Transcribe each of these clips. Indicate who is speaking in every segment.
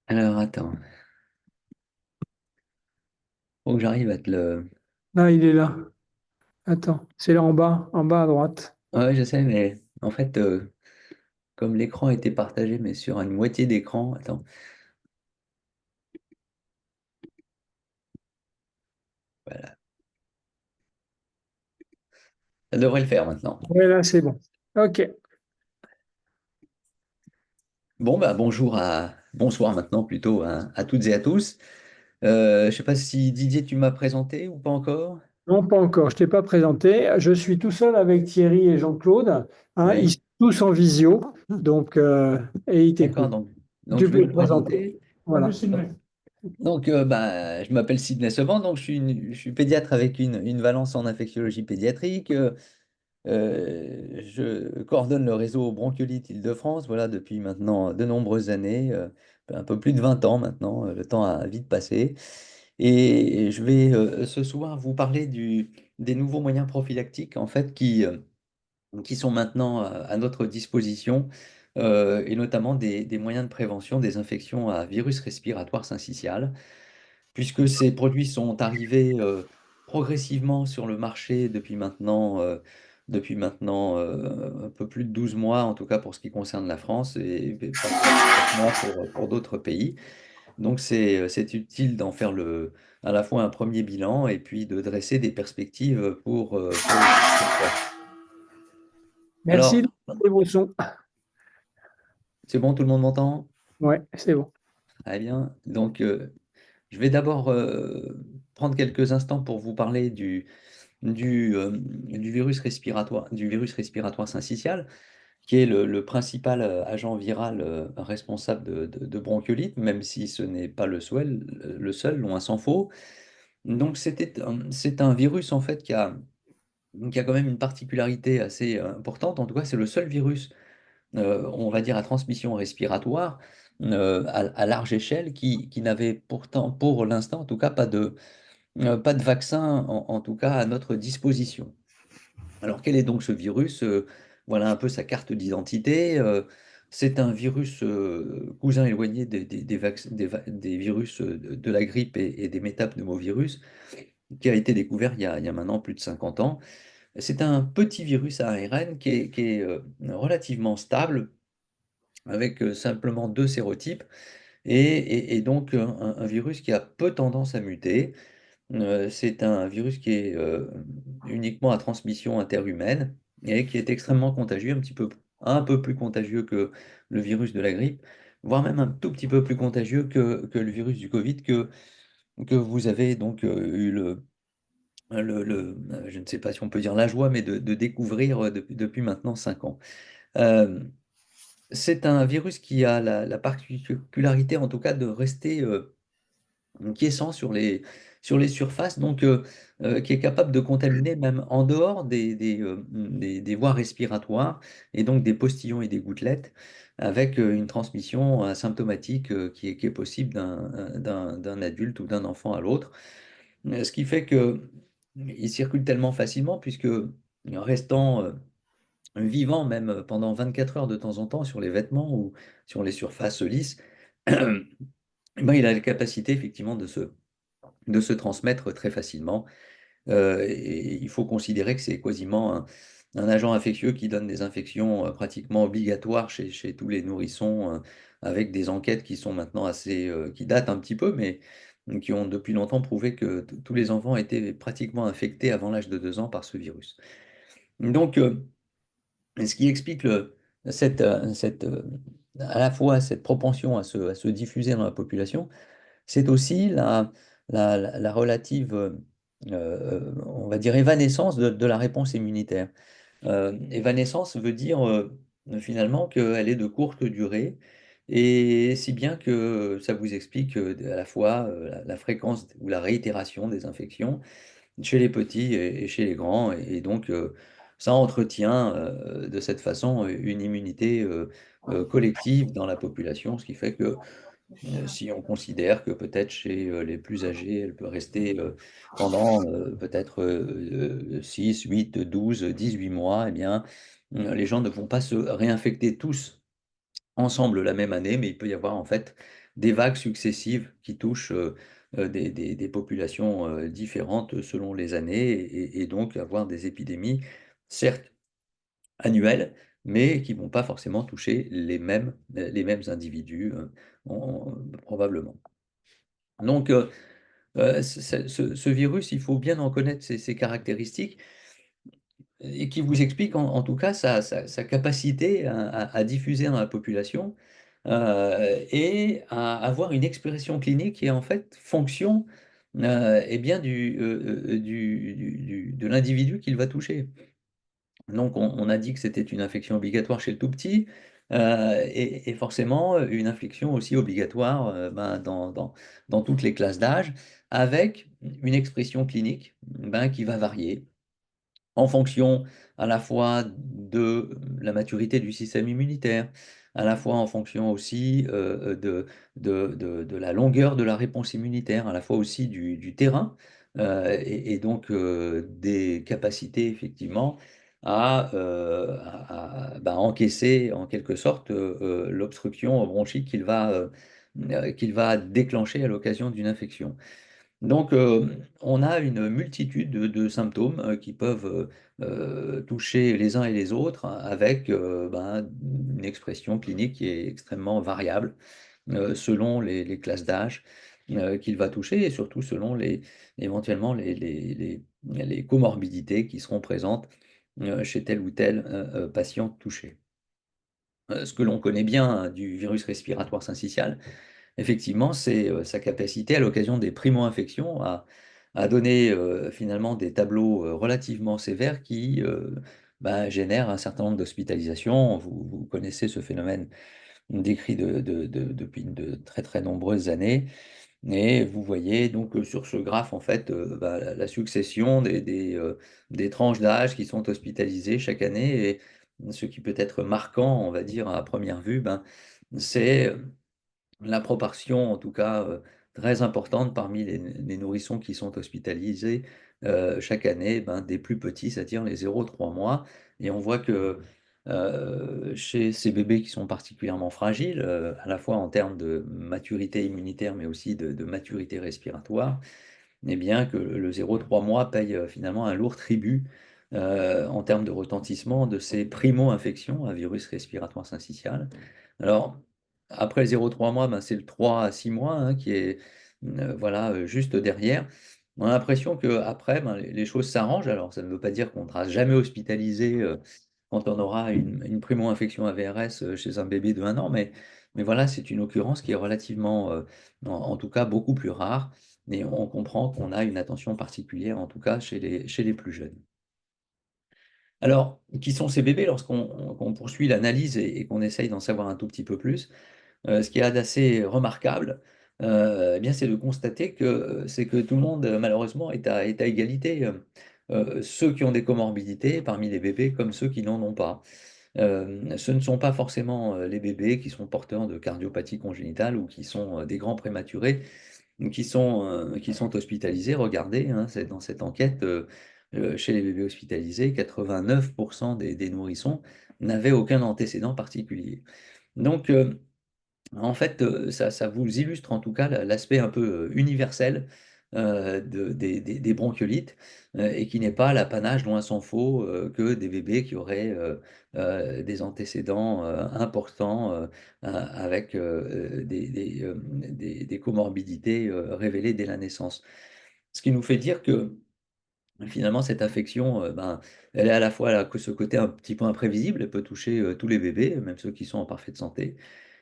Speaker 1: Alors, attends, faut que j'arrive à te le...
Speaker 2: Là, il est là. Attends, c'est là en bas à droite.
Speaker 1: Ouais, je sais, mais en fait, comme l'écran était partagé, mais sur une moitié d'écran, attends, voilà, ça devrait le faire maintenant.
Speaker 2: Oui, là, c'est bon. Ok.
Speaker 1: Bon, bah, bonsoir maintenant plutôt à toutes et à tous. Je sais pas si Didier, tu m'as présenté ou pas encore?
Speaker 2: Non, pas encore. Je t'ai pas présenté. Je suis tout seul avec Thierry et Jean-Claude. Hein, ils
Speaker 1: Oui,
Speaker 2: sont tous en visio. Donc, et ils
Speaker 1: d'accord,
Speaker 2: t'écoutent.
Speaker 1: donc
Speaker 2: Tu
Speaker 1: je vais
Speaker 2: peux te
Speaker 1: me
Speaker 2: présenter.
Speaker 1: présenter.
Speaker 2: Voilà.
Speaker 1: Bah, je m'appelle Sidney Seban, donc je suis pédiatre avec une Valence en infectiologie pédiatrique. Je coordonne le réseau bronchiolite Île-de-France, voilà, depuis maintenant de nombreuses années, un peu plus de 20 ans maintenant, le temps a vite passé. Et je vais ce soir vous parler des nouveaux moyens prophylactiques en fait, qui sont maintenant à notre disposition, et notamment des moyens de prévention des infections à virus respiratoire syncytial puisque ces produits sont arrivés progressivement sur le marché depuis maintenant un peu plus de 12 mois, en tout cas pour ce qui concerne la France, et parfois 7 mois pour d'autres pays. Donc c'est utile d'en faire à la fois un premier bilan et puis de dresser des perspectives pour les années qui viennent.
Speaker 2: Merci de
Speaker 1: Alors,
Speaker 2: montrer vos sons.
Speaker 1: c'est bon, tout le monde m'entend?
Speaker 2: Ouais, c'est bon.
Speaker 1: Très bien. Donc, je vais d'abord prendre quelques instants pour vous parler du virus respiratoire syncytial, qui est le principal agent viral responsable de bronchiolite, même si ce n'est pas le seul, loin s'en faut. Donc c'est un virus en fait qui a quand même une particularité assez importante. En tout cas, c'est le seul virus, on va dire, à transmission respiratoire à large échelle qui n'avait pourtant, pour l'instant en tout cas, pas de vaccin en tout cas à notre disposition. Alors, quel est donc ce virus? Voilà un peu sa carte d'identité. C'est un virus cousin éloigné des virus de la grippe et des métapneumovirus qui a été découvert il y a maintenant plus de 50 ans. C'est un petit virus à ARN qui est relativement stable, avec simplement deux sérotypes, et donc un virus qui a peu tendance à muter. C'est un virus qui est uniquement à transmission interhumaine et qui est extrêmement contagieux, un peu plus contagieux que le virus de la grippe, voire même un tout petit peu plus contagieux que le virus du Covid que vous avez donc eu je ne sais pas si on peut dire la joie, mais de découvrir depuis maintenant 5 ans. Euh, c'est un virus qui a la particularité, en tout cas, de rester quiescent sur les surfaces, donc qui est capable de contaminer même en dehors des voies respiratoires, et donc des postillons et des gouttelettes, avec une transmission asymptomatique qui est possible d'un adulte ou d'un enfant à l'autre. Ce qui fait que il circule tellement facilement, puisque restant vivant même pendant 24 heures de temps en temps sur les vêtements ou sur les surfaces lisses, eh ben, il a la capacité effectivement de se transmettre très facilement. Et il faut considérer que c'est quasiment un agent infectieux qui donne des infections pratiquement obligatoires chez tous les nourrissons, avec des enquêtes qui sont maintenant qui datent un petit peu, mais qui ont depuis longtemps prouvé que tous les enfants étaient pratiquement infectés avant l'âge de 2 ans par ce virus. Donc, ce qui explique à la fois cette propension à se diffuser dans la population, c'est aussi la relative, on va dire, évanescence de la réponse immunitaire. Évanescence veut dire finalement qu'elle est de courte durée, et si bien que ça vous explique à la fois la fréquence ou la réitération des infections chez les petits et chez les grands, et donc ça entretient de cette façon une immunité collective dans la population, ce qui fait que si on considère que peut-être chez les plus âgés, elle peut rester pendant peut-être 6, 8, 12, 18 mois, eh bien, les gens ne vont pas se réinfecter tous ensemble la même année, mais il peut y avoir en fait des vagues successives qui touchent des populations différentes selon les années et donc avoir des épidémies, certes annuelles, mais qui ne vont pas forcément toucher les mêmes individus probablement. Donc, ce virus, il faut bien en connaître ses caractéristiques et qui vous explique en tout cas sa capacité à diffuser dans la population et à avoir une expression clinique qui est en fait fonction eh bien de l'individu qu'il va toucher. Donc on a dit que c'était une infection obligatoire chez le tout petit et forcément une infection aussi obligatoire ben, dans toutes les classes d'âge avec une expression clinique ben, qui va varier en fonction à la fois de la maturité du système immunitaire, à la fois en fonction aussi de la longueur de la réponse immunitaire, à la fois aussi du terrain, et donc des capacités effectivement à encaisser en quelque sorte l'obstruction bronchique qu'il va déclencher à l'occasion d'une infection. Donc, on a une multitude de symptômes qui peuvent toucher les uns et les autres avec ben, une expression clinique qui est extrêmement variable selon les classes d'âge qu'il va toucher et surtout selon éventuellement les comorbidités qui seront présentes chez tel ou tel patient touché. Ce que l'on connaît bien hein, du virus respiratoire syncytial, effectivement, c'est sa capacité à l'occasion des primo-infections à donner finalement des tableaux relativement sévères qui bah, génèrent un certain nombre d'hospitalisations. Vous connaissez ce phénomène décrit depuis de très très nombreuses années. Et vous voyez donc sur ce graphe en fait bah, la succession des tranches d'âge qui sont hospitalisées chaque année. Et ce qui peut être marquant, on va dire à première vue, ben, c'est la proportion, en tout cas très importante parmi les nourrissons qui sont hospitalisés chaque année, ben, des plus petits, c'est-à-dire les 0,3 mois. Et on voit que chez ces bébés qui sont particulièrement fragiles, à la fois en termes de maturité immunitaire, mais aussi de maturité respiratoire, eh bien que le 0,3 mois paye finalement un lourd tribut en termes de retentissement de ces primo-infections à virus respiratoire syncytial. Alors, après le 0,3 mois, ben, c'est le 3 à 6 mois hein, qui est voilà, juste derrière. On a l'impression qu'après, ben, les choses s'arrangent. Alors, ça ne veut pas dire qu'on ne sera jamais hospitalisé quand on aura une primo-infection AVRS chez un bébé de 1 an, mais voilà, c'est une occurrence qui est relativement, en tout cas, beaucoup plus rare. Et on comprend qu'on a une attention particulière, en tout cas, chez les plus jeunes. Alors, qui sont ces bébés lorsqu'on poursuit l'analyse et qu'on essaye d'en savoir un tout petit peu plus? Ce qu'il y a d'assez remarquable, eh bien, c'est de constater que tout le monde, malheureusement, est à égalité. Ceux qui ont des comorbidités parmi les bébés comme ceux qui n'en ont pas. Ce ne sont pas forcément les bébés qui sont porteurs de cardiopathie congénitale ou qui sont des grands prématurés qui sont hospitalisés. Regardez, hein, c'est dans cette enquête, chez les bébés hospitalisés, 89% des nourrissons n'avaient aucun antécédent particulier. Donc, en fait, ça vous illustre en tout cas l'aspect un peu universel des bronchiolites et qui n'est pas l'apanage, loin s'en faut, que des bébés qui auraient des antécédents importants avec des comorbidités révélées dès la naissance. Ce qui nous fait dire que finalement, cette affection, ben, elle est à la fois que ce côté un petit peu imprévisible, elle peut toucher tous les bébés, même ceux qui sont en parfaite santé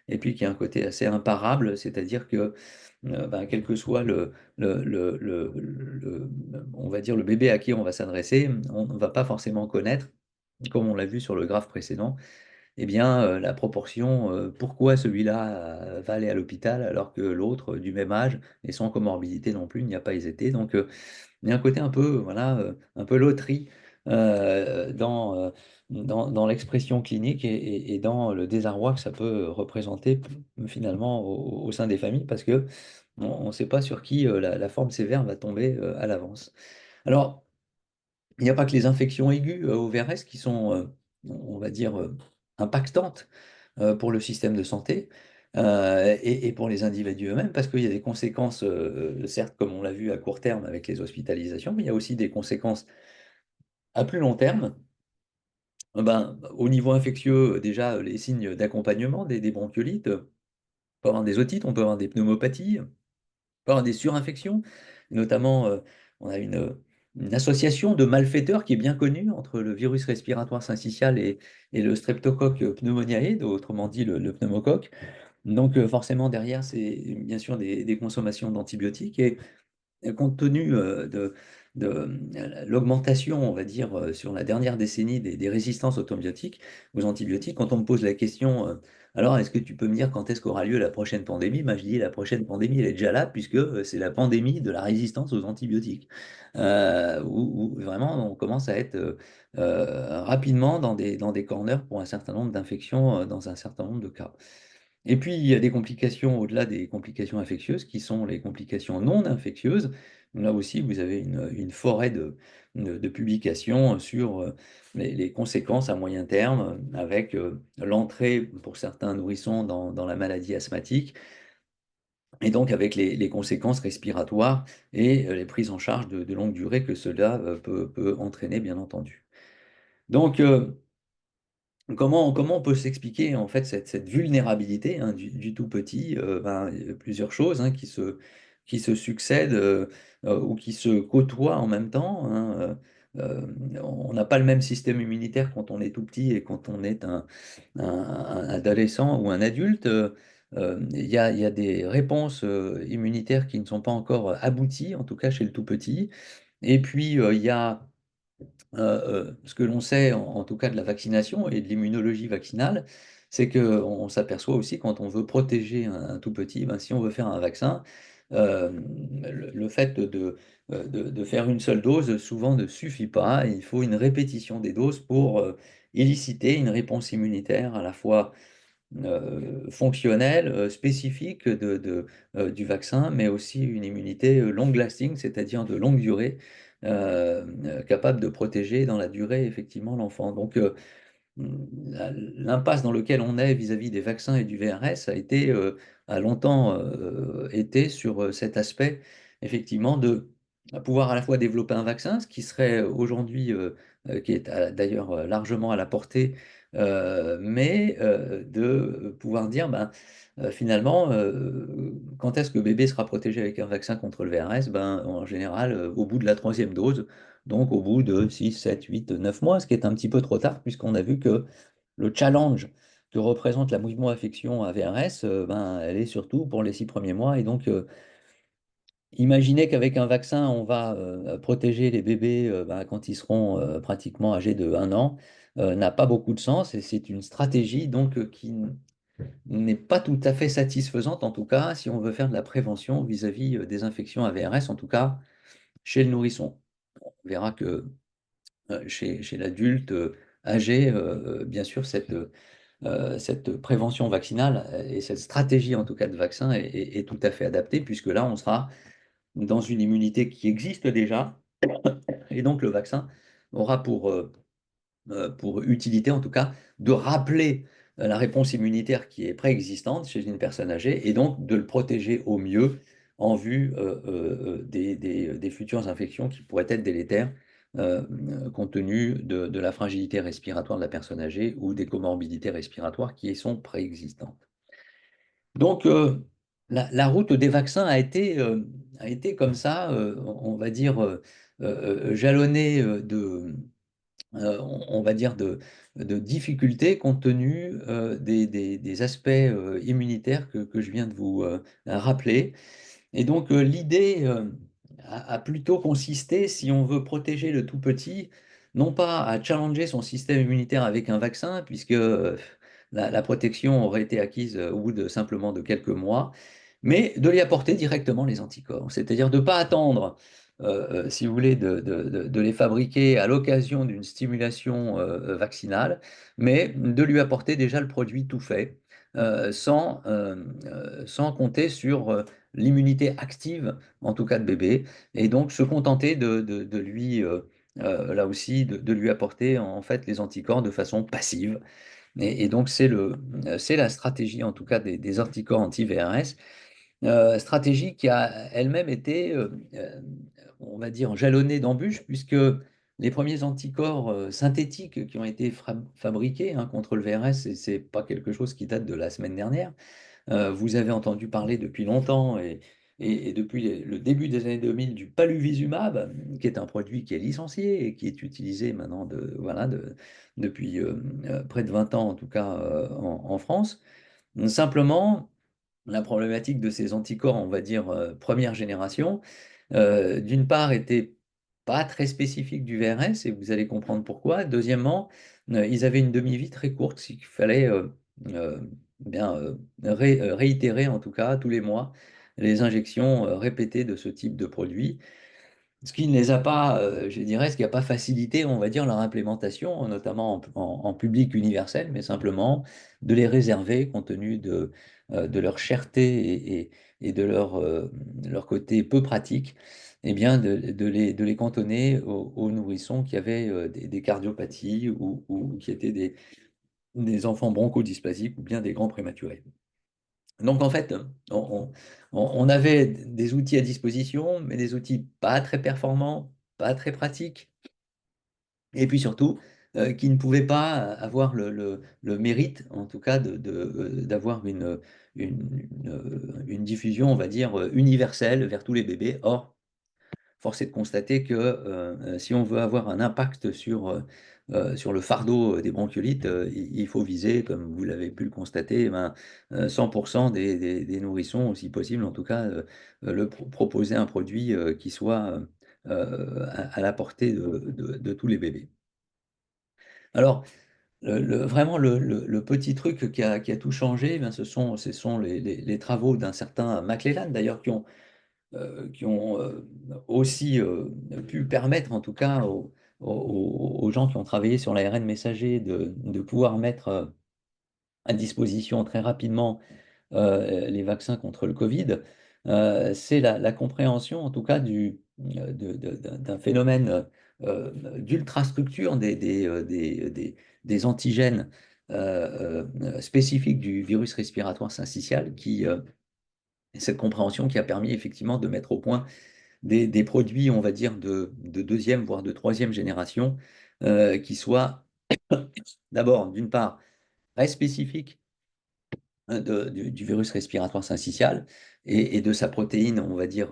Speaker 1: et puis qui a un côté assez imparable, c'est-à-dire que, ben, quel que soit on va dire le bébé à qui on va s'adresser, on ne va pas forcément connaître, comme on l'a vu sur le graphe précédent, eh bien, la proportion, pourquoi celui-là va aller à l'hôpital alors que l'autre, du même âge et sans comorbidité non plus, n'y a pas été. Donc, il y a un côté un peu, voilà, un peu loterie dans l'expression clinique et dans le désarroi que ça peut représenter finalement au sein des familles parce que on ne sait pas sur qui la forme sévère va tomber à l'avance. Alors, il n'y a pas que les infections aiguës au VRS qui sont, on va dire, impactantes pour le système de santé. et pour les individus eux-mêmes, parce qu'il y a des conséquences, certes, comme on l'a vu à court terme avec les hospitalisations, mais il y a aussi des conséquences à plus long terme. Ben, au niveau infectieux, déjà, les signes d'accompagnement des bronchiolites, on peut avoir des otites, on peut avoir des pneumopathies, on peut avoir des surinfections. Notamment, on a une association de malfaiteurs qui est bien connue entre le virus respiratoire syncytial et le streptocoque pneumoniae, autrement dit le pneumocoque. Donc forcément, derrière, c'est bien sûr des consommations d'antibiotiques. Et compte tenu de l'augmentation, on va dire, sur la dernière décennie des résistances aux antibiotiques, quand on me pose la question, alors est-ce que tu peux me dire quand est-ce qu'aura lieu la prochaine pandémie? Moi, je dis la prochaine pandémie, elle est déjà là, puisque c'est la pandémie de la résistance aux antibiotiques. Où vraiment on commence à être rapidement dans des corners pour un certain nombre d'infections, dans un certain nombre de cas. Et puis, il y a des complications au-delà des complications infectieuses, qui sont les complications non infectieuses. Là aussi, vous avez une forêt de publications sur les conséquences à moyen terme, avec l'entrée pour certains nourrissons dans la maladie asthmatique, et donc avec les conséquences respiratoires et les prises en charge de longue durée que cela peut entraîner, bien entendu. Donc, comment on peut s'expliquer en fait cette vulnérabilité, hein, du tout petit? Ben, il y a plusieurs choses, hein, qui se succèdent, ou qui se côtoient en même temps, hein. On n'a pas le même système immunitaire quand on est tout petit et quand on est un adolescent ou un adulte. Il y a des réponses immunitaires qui ne sont pas encore abouties, en tout cas chez le tout petit. Et puis, il y a ce que l'on sait, en tout cas de la vaccination et de l'immunologie vaccinale, c'est qu'on s'aperçoit aussi quand on veut protéger un tout petit, ben, si on veut faire un vaccin, le fait de faire une seule dose souvent ne suffit pas. Il faut une répétition des doses pour éliciter une réponse immunitaire à la fois fonctionnelle, spécifique du vaccin, mais aussi une immunité long-lasting, c'est-à-dire de longue durée, capable de protéger dans la durée effectivement l'enfant. Donc l'impasse dans laquelle on est vis-à-vis des vaccins et du VRS a longtemps été sur cet aspect, effectivement, de pouvoir à la fois développer un vaccin, ce qui serait aujourd'hui, qui est d'ailleurs largement à la portée, mais de pouvoir dire, ben, finalement, quand est-ce que bébé sera protégé avec un vaccin contre le VRS? Ben, en général, au bout de la troisième dose, donc au bout de 6, 7, 8, 9 mois, ce qui est un petit peu trop tard, puisqu'on a vu que le challenge que représente la mouvement-affection à VRS, ben, elle est surtout pour les 6 premiers mois. Et donc, imaginez qu'avec un vaccin, on va protéger les bébés ben, quand ils seront pratiquement âgés de 1 an, n'a pas beaucoup de sens. Et c'est une stratégie donc n'est pas tout à fait satisfaisante, en tout cas, si on veut faire de la prévention vis-à-vis des infections à VRS, en tout cas chez le nourrisson. On verra que chez l'adulte âgé, bien sûr, cette prévention vaccinale et cette stratégie, en tout cas, de vaccin est tout à fait adaptée, puisque là, on sera dans une immunité qui existe déjà, et donc le vaccin aura pour utilité, en tout cas, de rappeler la réponse immunitaire qui est préexistante chez une personne âgée, et donc de le protéger au mieux en vue des futures infections qui pourraient être délétères, compte tenu de la fragilité respiratoire de la personne âgée ou des comorbidités respiratoires qui y sont préexistantes. Donc, la route des vaccins a été comme ça, on va dire, jalonnée on va dire, de difficultés compte tenu des aspects immunitaires que je viens de vous rappeler. Et donc, l'idée a plutôt consisté, si on veut protéger le tout petit, non pas à challenger son système immunitaire avec un vaccin, puisque la protection aurait été acquise au bout de simplement de quelques mois, mais de lui apporter directement les anticorps. C'est-à-dire de ne pas attendre, si vous voulez, de les fabriquer à l'occasion d'une stimulation vaccinale, mais de lui apporter déjà le produit tout fait, sans compter sur l'immunité active, en tout cas de bébé, et donc se contenter de lui, là aussi, de lui apporter en fait les anticorps de façon passive. Et donc, c'est la stratégie, en tout cas, des anticorps anti-VRS, stratégie qui a elle-même été, on va dire, jalonnée d'embûches, puisque les premiers anticorps synthétiques qui ont été fabriqués hein, contre le VRS, et c'est pas quelque chose qui date de la semaine dernière, vous avez entendu parler depuis longtemps et depuis le début des années 2000 du paluvizumab, qui est un produit qui est licencié et qui est utilisé maintenant depuis près de 20 ans, en tout cas en France. Simplement, la problématique de ces anticorps, on va dire première génération, d'une part, était pas très spécifique du VRS, et vous allez comprendre pourquoi. Deuxièmement, ils avaient une demi-vie très courte, ce qu'il fallait euh, bien réitérer, en tout cas, tous les mois, les injections répétées de ce type de produit. Ce qui ne les a pas, je dirais, ce qui n'a pas facilité, on va dire, leur implémentation, notamment en public universel, mais simplement de les réserver compte tenu de leur cherté et de leur côté peu pratique, eh bien, de les cantonner aux nourrissons qui avaient des cardiopathies ou qui étaient des enfants bronchodysplasiques ou bien des grands prématurés. Donc en fait, on avait des outils à disposition, mais des outils pas très performants, pas très pratiques, et puis surtout qui ne pouvaient pas avoir le mérite, en tout cas, d'avoir une diffusion, on va dire, universelle vers tous les bébés. Or, force est de constater que si on veut avoir un impact sur le fardeau des bronchiolites, il faut viser, comme vous l'avez pu le constater, 100% des nourrissons, aussi possible, en tout cas, proposer un produit qui soit à la portée de tous les bébés. Alors, vraiment, le petit truc qui a tout changé, eh bien, ce sont les travaux d'un certain McClellan, d'ailleurs, qui ont aussi pu permettre, en tout cas, aux gens qui ont travaillé sur l'ARN messager de pouvoir mettre à disposition très rapidement les vaccins contre le Covid. C'est la compréhension, en tout cas, d'un phénomène d'ultrastructure des antigènes spécifiques du virus respiratoire syncytial, cette compréhension qui a permis effectivement de mettre au point des produits, on va dire, de deuxième, voire de troisième génération, qui soient d'abord, d'une part, très spécifiques du virus respiratoire syncytial et de sa protéine, on va dire,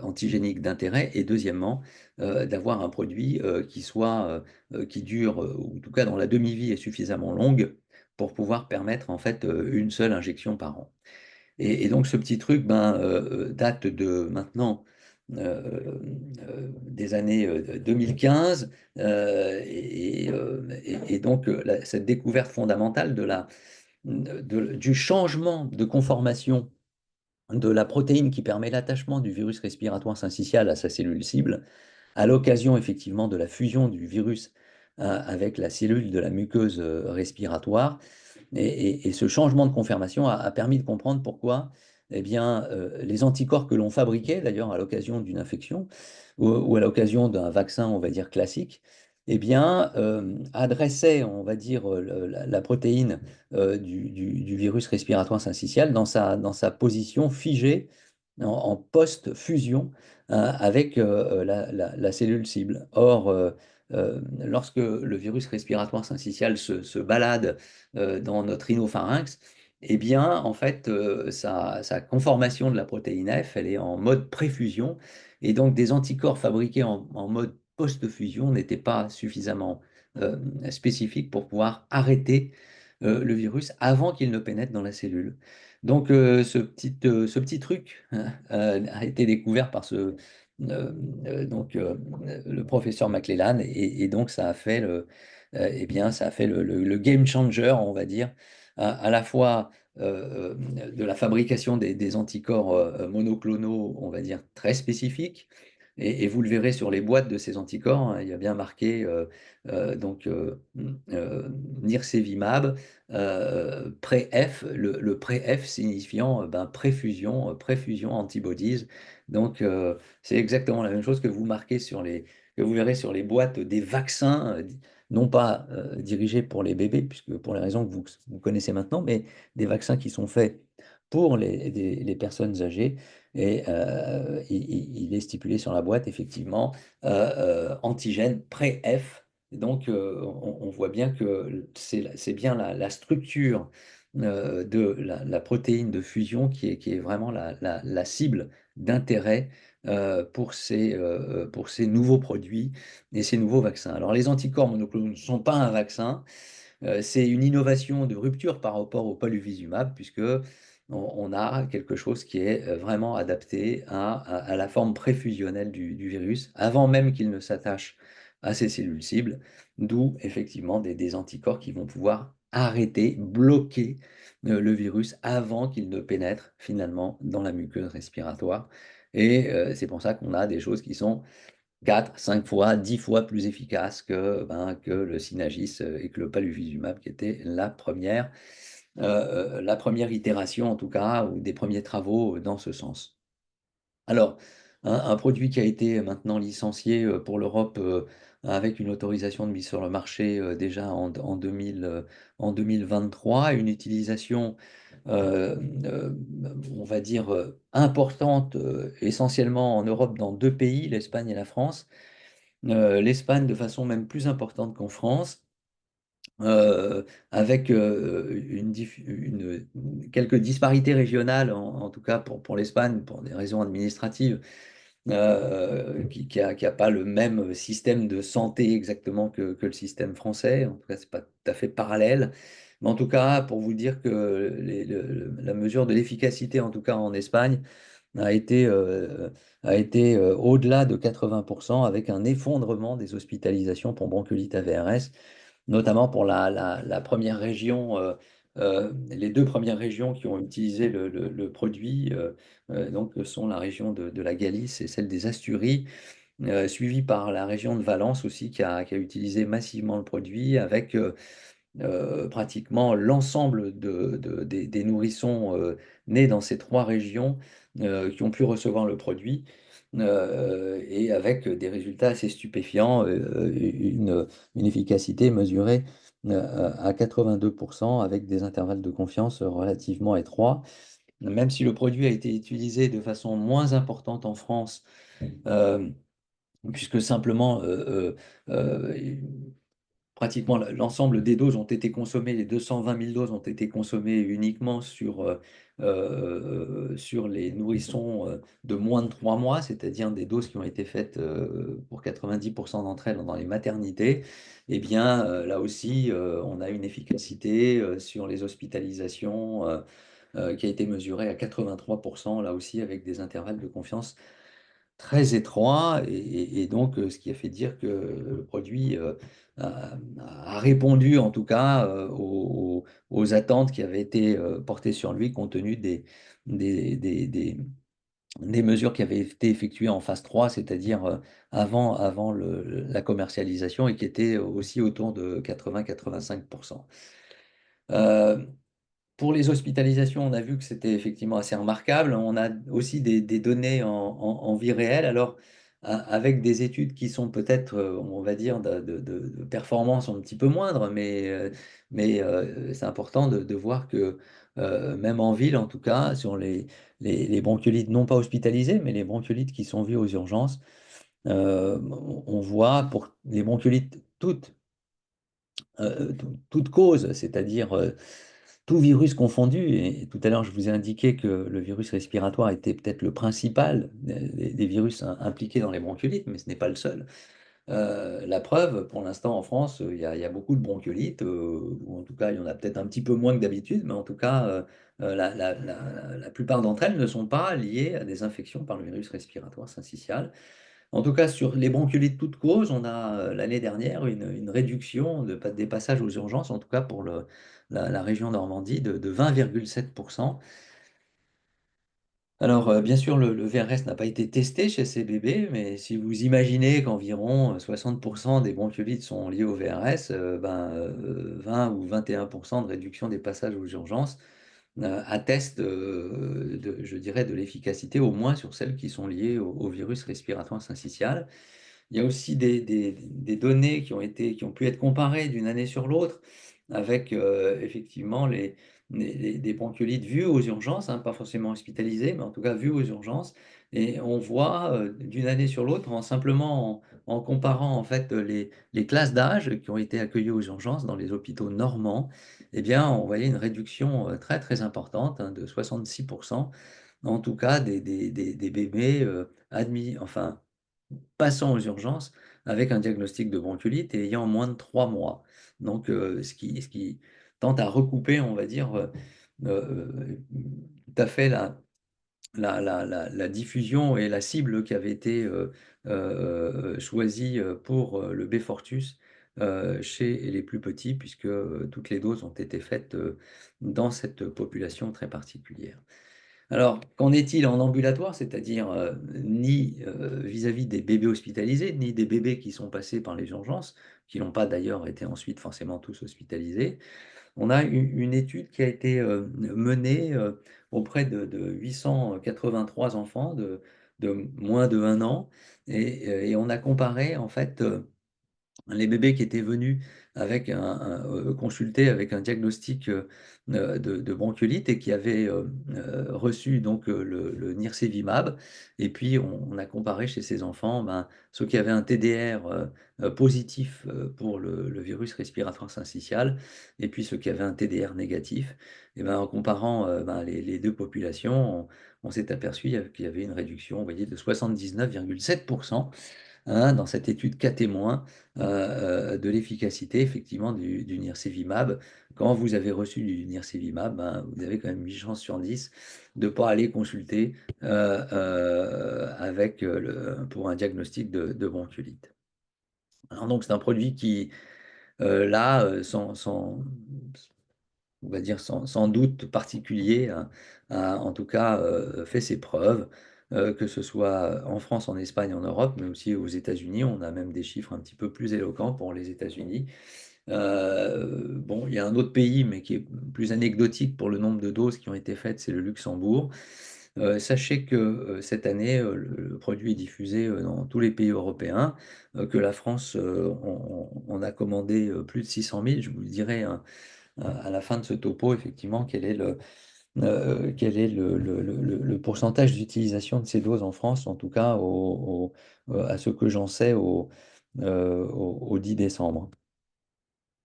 Speaker 1: antigénique d'intérêt, et deuxièmement, d'avoir un produit qui dure, ou en tout cas dans la demi-vie est suffisamment longue pour pouvoir permettre en fait une seule injection par an. Et donc ce petit truc date de maintenant des années 2015 et donc cette découverte fondamentale du changement de conformation de la protéine qui permet l'attachement du virus respiratoire syncytial à sa cellule cible, à l'occasion effectivement de la fusion du virus avec la cellule de la muqueuse respiratoire, et ce changement de confirmation a permis de comprendre pourquoi eh bien, les anticorps que l'on fabriquait, d'ailleurs à l'occasion d'une infection ou à l'occasion d'un vaccin, on va dire classique, eh bien, adressaient, on va dire, la protéine du virus respiratoire syncytial dans sa position figée en post-fusion avec la cellule cible. Or, lorsque le virus respiratoire syncytial se balade dans notre rhinopharynx, eh bien, en fait, sa conformation de la protéine F, elle est en mode préfusion, et donc des anticorps fabriqués en mode post-fusion n'étaient pas suffisamment euh, spécifiques pour pouvoir arrêter le virus avant qu'il ne pénètre dans la cellule. Donc, ce petit truc a été découvert par le professeur McClellan, et donc ça a fait le game changer, on va dire, à la fois de la fabrication des anticorps monoclonaux, on va dire, très spécifiques. Et vous le verrez sur les boîtes de ces anticorps, hein, il y a bien marqué Nirsevimab, pré-F, le pré-F signifiant préfusion antibodies. Donc, c'est exactement la même chose que vous verrez sur les boîtes des vaccins non pas dirigés pour les bébés, puisque pour les raisons que vous connaissez maintenant, mais des vaccins qui sont faits pour les personnes âgées. Et il est stipulé sur la boîte, effectivement, antigène pré-F. Donc, on voit bien que c'est bien la structure de la protéine de fusion qui est vraiment la cible d'intérêt pour ces nouveaux produits et ces nouveaux vaccins. Alors, les anticorps monoclonaux ne sont pas un vaccin, c'est une innovation de rupture par rapport au paluvizumab, puisque on a quelque chose qui est vraiment adapté à la forme préfusionnelle du virus, avant même qu'il ne s'attache à ces cellules cibles, d'où effectivement des anticorps qui vont pouvoir arrêter, bloquer le virus avant qu'il ne pénètre finalement dans la muqueuse respiratoire. Et c'est pour ça qu'on a des choses qui sont 4, 5 fois, 10 fois plus efficaces que le Synagis et que le paluvizumab, qui était la première itération, en tout cas, ou des premiers travaux dans ce sens. Alors, un produit qui a été maintenant licencié pour l'Europe avec une autorisation de mise sur le marché déjà en 2023, une utilisation, euh, euh, on va dire, importante, essentiellement en Europe dans deux pays, l'Espagne et la France. L'Espagne de façon même plus importante qu'en France, euh, avec quelques disparités régionales, en tout cas pour l'Espagne, pour des raisons administratives, qui a pas le même système de santé exactement que le système français. En tout cas, c'est pas tout à fait parallèle. Mais en tout cas, pour vous dire que la mesure de l'efficacité, en tout cas en Espagne, a été, euh, a été au-delà de 80% avec un effondrement des hospitalisations pour bronchiolite AVRS, notamment pour la première région, les deux premières régions qui ont utilisé le produit, donc sont la région de la Galice et celle des Asturies, suivie par la région de Valence aussi qui a utilisé massivement le produit avec pratiquement l'ensemble des nourrissons nés dans ces trois régions qui ont pu recevoir le produit et avec des résultats assez stupéfiants, une efficacité mesurée à 82% avec des intervalles de confiance relativement étroits. Même si le produit a été utilisé de façon moins importante en France, euh, puisque simplement pratiquement l'ensemble des doses ont été consommées, les 220 000 doses ont été consommées uniquement sur les nourrissons de moins de 3 mois, c'est-à-dire des doses qui ont été faites pour 90% d'entre elles dans les maternités. Eh bien, là aussi, on a une efficacité sur les hospitalisations qui a été mesurée à 83%, là aussi avec des intervalles de confiance très étroit et donc ce qui a fait dire que le produit a répondu en tout cas aux attentes qui avaient été portées sur lui compte tenu des, des, des- des mesures qui avaient été effectuées en phase 3, c'est-à-dire avant la commercialisation et qui étaient aussi autour de 80-85%. Euh, pour les hospitalisations, on a vu que c'était effectivement assez remarquable. On a aussi des données en vie réelle, alors avec des études qui sont peut-être, on va dire, de performance un petit peu moindre, mais c'est important de voir que même en ville, en tout cas, sur les bronchiolites non pas hospitalisés, mais les bronchiolites qui sont vus aux urgences, on voit pour les bronchiolites toute cause, c'est-à-dire tout virus confondu, et tout à l'heure je vous ai indiqué que le virus respiratoire était peut-être le principal des virus impliqués dans les bronchiolites, mais ce n'est pas le seul. La preuve, pour l'instant en France, il y a beaucoup de bronchiolites, ou en tout cas il y en a peut-être un petit peu moins que d'habitude, mais en tout cas la plupart d'entre elles ne sont pas liées à des infections par le virus respiratoire syncytial. En tout cas, sur les bronchiolites toutes causes, on a l'année dernière une réduction des passages aux urgences, en tout cas pour la région Normandie, de 20,7%. Alors, bien sûr, le VRS n'a pas été testé chez ces bébés, mais si vous imaginez qu'environ 60% des bronchiolites sont liés au VRS, 20 ou 21% de réduction des passages aux urgences attestent, je dirais, de l'efficacité, au moins sur celles qui sont liées au virus respiratoire syncytial. Il y a aussi des données qui ont pu être comparées d'une année sur l'autre avec effectivement des bronchiolites vus aux urgences, hein, pas forcément hospitalisés, mais en tout cas vus aux urgences. Et on voit d'une année sur l'autre, en comparant en fait les classes d'âge qui ont été accueillies aux urgences dans les hôpitaux normands, eh bien, on voyait une réduction très très importante, hein, de 66%, en tout cas des bébés admis, enfin passant aux urgences avec un diagnostic de bronchiolite et ayant moins de 3 mois. Donc, ce qui tente à recouper, on va dire, tout à fait la diffusion et la cible qui avait été choisie pour le B Fortus chez les plus petits, puisque toutes les doses ont été faites dans cette population très particulière. Alors, qu'en est-il en ambulatoire, c'est-à-dire ni vis-à-vis des bébés hospitalisés, ni des bébés qui sont passés par les urgences, qui n'ont pas d'ailleurs été ensuite forcément tous hospitalisés? On a une étude qui a été menée auprès de 883 enfants de moins de 1 an, et on a comparé en fait les bébés qui étaient venus avec consultés avec un diagnostic de bronchiolite et qui avaient reçu donc le nirsevimab. Et puis on a comparé chez ces enfants ceux qui avaient un TDR positif pour le virus respiratoire syncytial et puis ceux qui avaient un TDR négatif. Et ben, en comparant les deux populations, on s'est aperçu qu'il y avait une réduction, vous voyez, de 79,7%, hein, dans cette étude cas témoin de l'efficacité effectivement du nirsevimab. Quand vous avez reçu du nirsevimab, vous avez quand même 8 chances sur 10 de ne pas aller consulter pour un diagnostic de bronchiolite. Alors donc c'est un produit qui, là, on va dire sans doute particulier, hein, a en tout cas fait ses preuves, que ce soit en France, en Espagne, en Europe, mais aussi aux États-Unis. On a même des chiffres un petit peu plus éloquents pour les États-Unis. Bon, il y a un autre pays, mais qui est plus anecdotique pour le nombre de doses qui ont été faites, c'est le Luxembourg. Sachez que cette année, le produit est diffusé dans tous les pays européens, que la France, on a commandé plus de 600 000. Je vous le dirai, hein, à la fin de ce topo, effectivement, quel est le pourcentage d'utilisation de ces doses en France, en tout cas à ce que j'en sais au 10 décembre.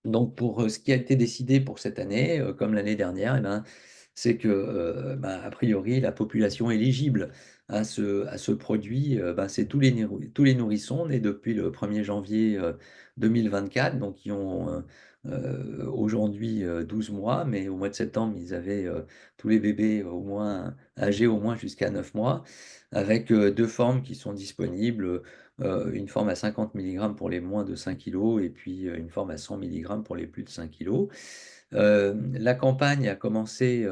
Speaker 1: Donc, pour ce qui a été décidé pour cette année, comme l'année dernière, eh ben, c'est que, a priori, la population éligible à ce produit, c'est tous les nourrissons nés depuis le 1er janvier 2024, donc qui ont aujourd'hui 12 mois, mais au mois de septembre, ils avaient tous les bébés au moins âgés au moins jusqu'à 9 mois, avec deux formes qui sont disponibles, une forme à 50 mg pour les moins de 5 kilos et puis une forme à 100 mg pour les plus de 5 kilos. La campagne a commencé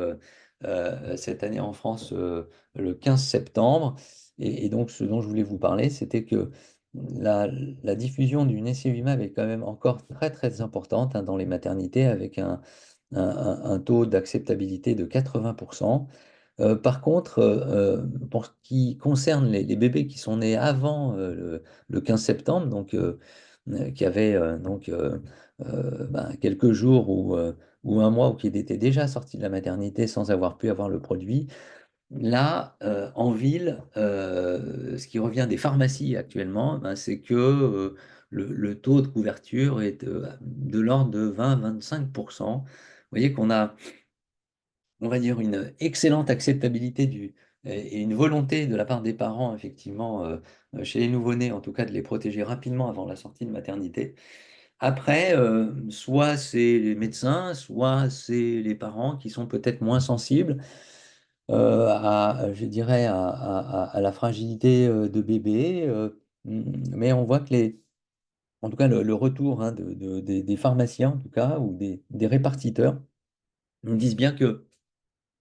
Speaker 1: cette année en France le 15 septembre. Et donc, ce dont je voulais vous parler, c'était que la diffusion du Nirsevimab est quand même encore très très importante, hein, dans les maternités avec un taux d'acceptabilité de 80%. Par contre, pour ce qui concerne les bébés qui sont nés avant le 15 septembre, donc qui avaient quelques jours ou un mois, ou qui étaient déjà sortis de la maternité sans avoir pu avoir le produit, là, en ville, ce qui revient des pharmacies actuellement, c'est que le taux de couverture est de l'ordre de 20-25%. Vous voyez qu'on a, on va dire, une excellente acceptabilité et une volonté de la part des parents, effectivement, chez les nouveau-nés, en tout cas, de les protéger rapidement avant la sortie de maternité. Après, soit c'est les médecins, soit c'est les parents qui sont peut-être moins sensibles je dirais, à la fragilité de bébé. Mais on voit que en tout cas, le retour, hein, des pharmaciens, en tout cas, ou des répartiteurs, nous disent bien que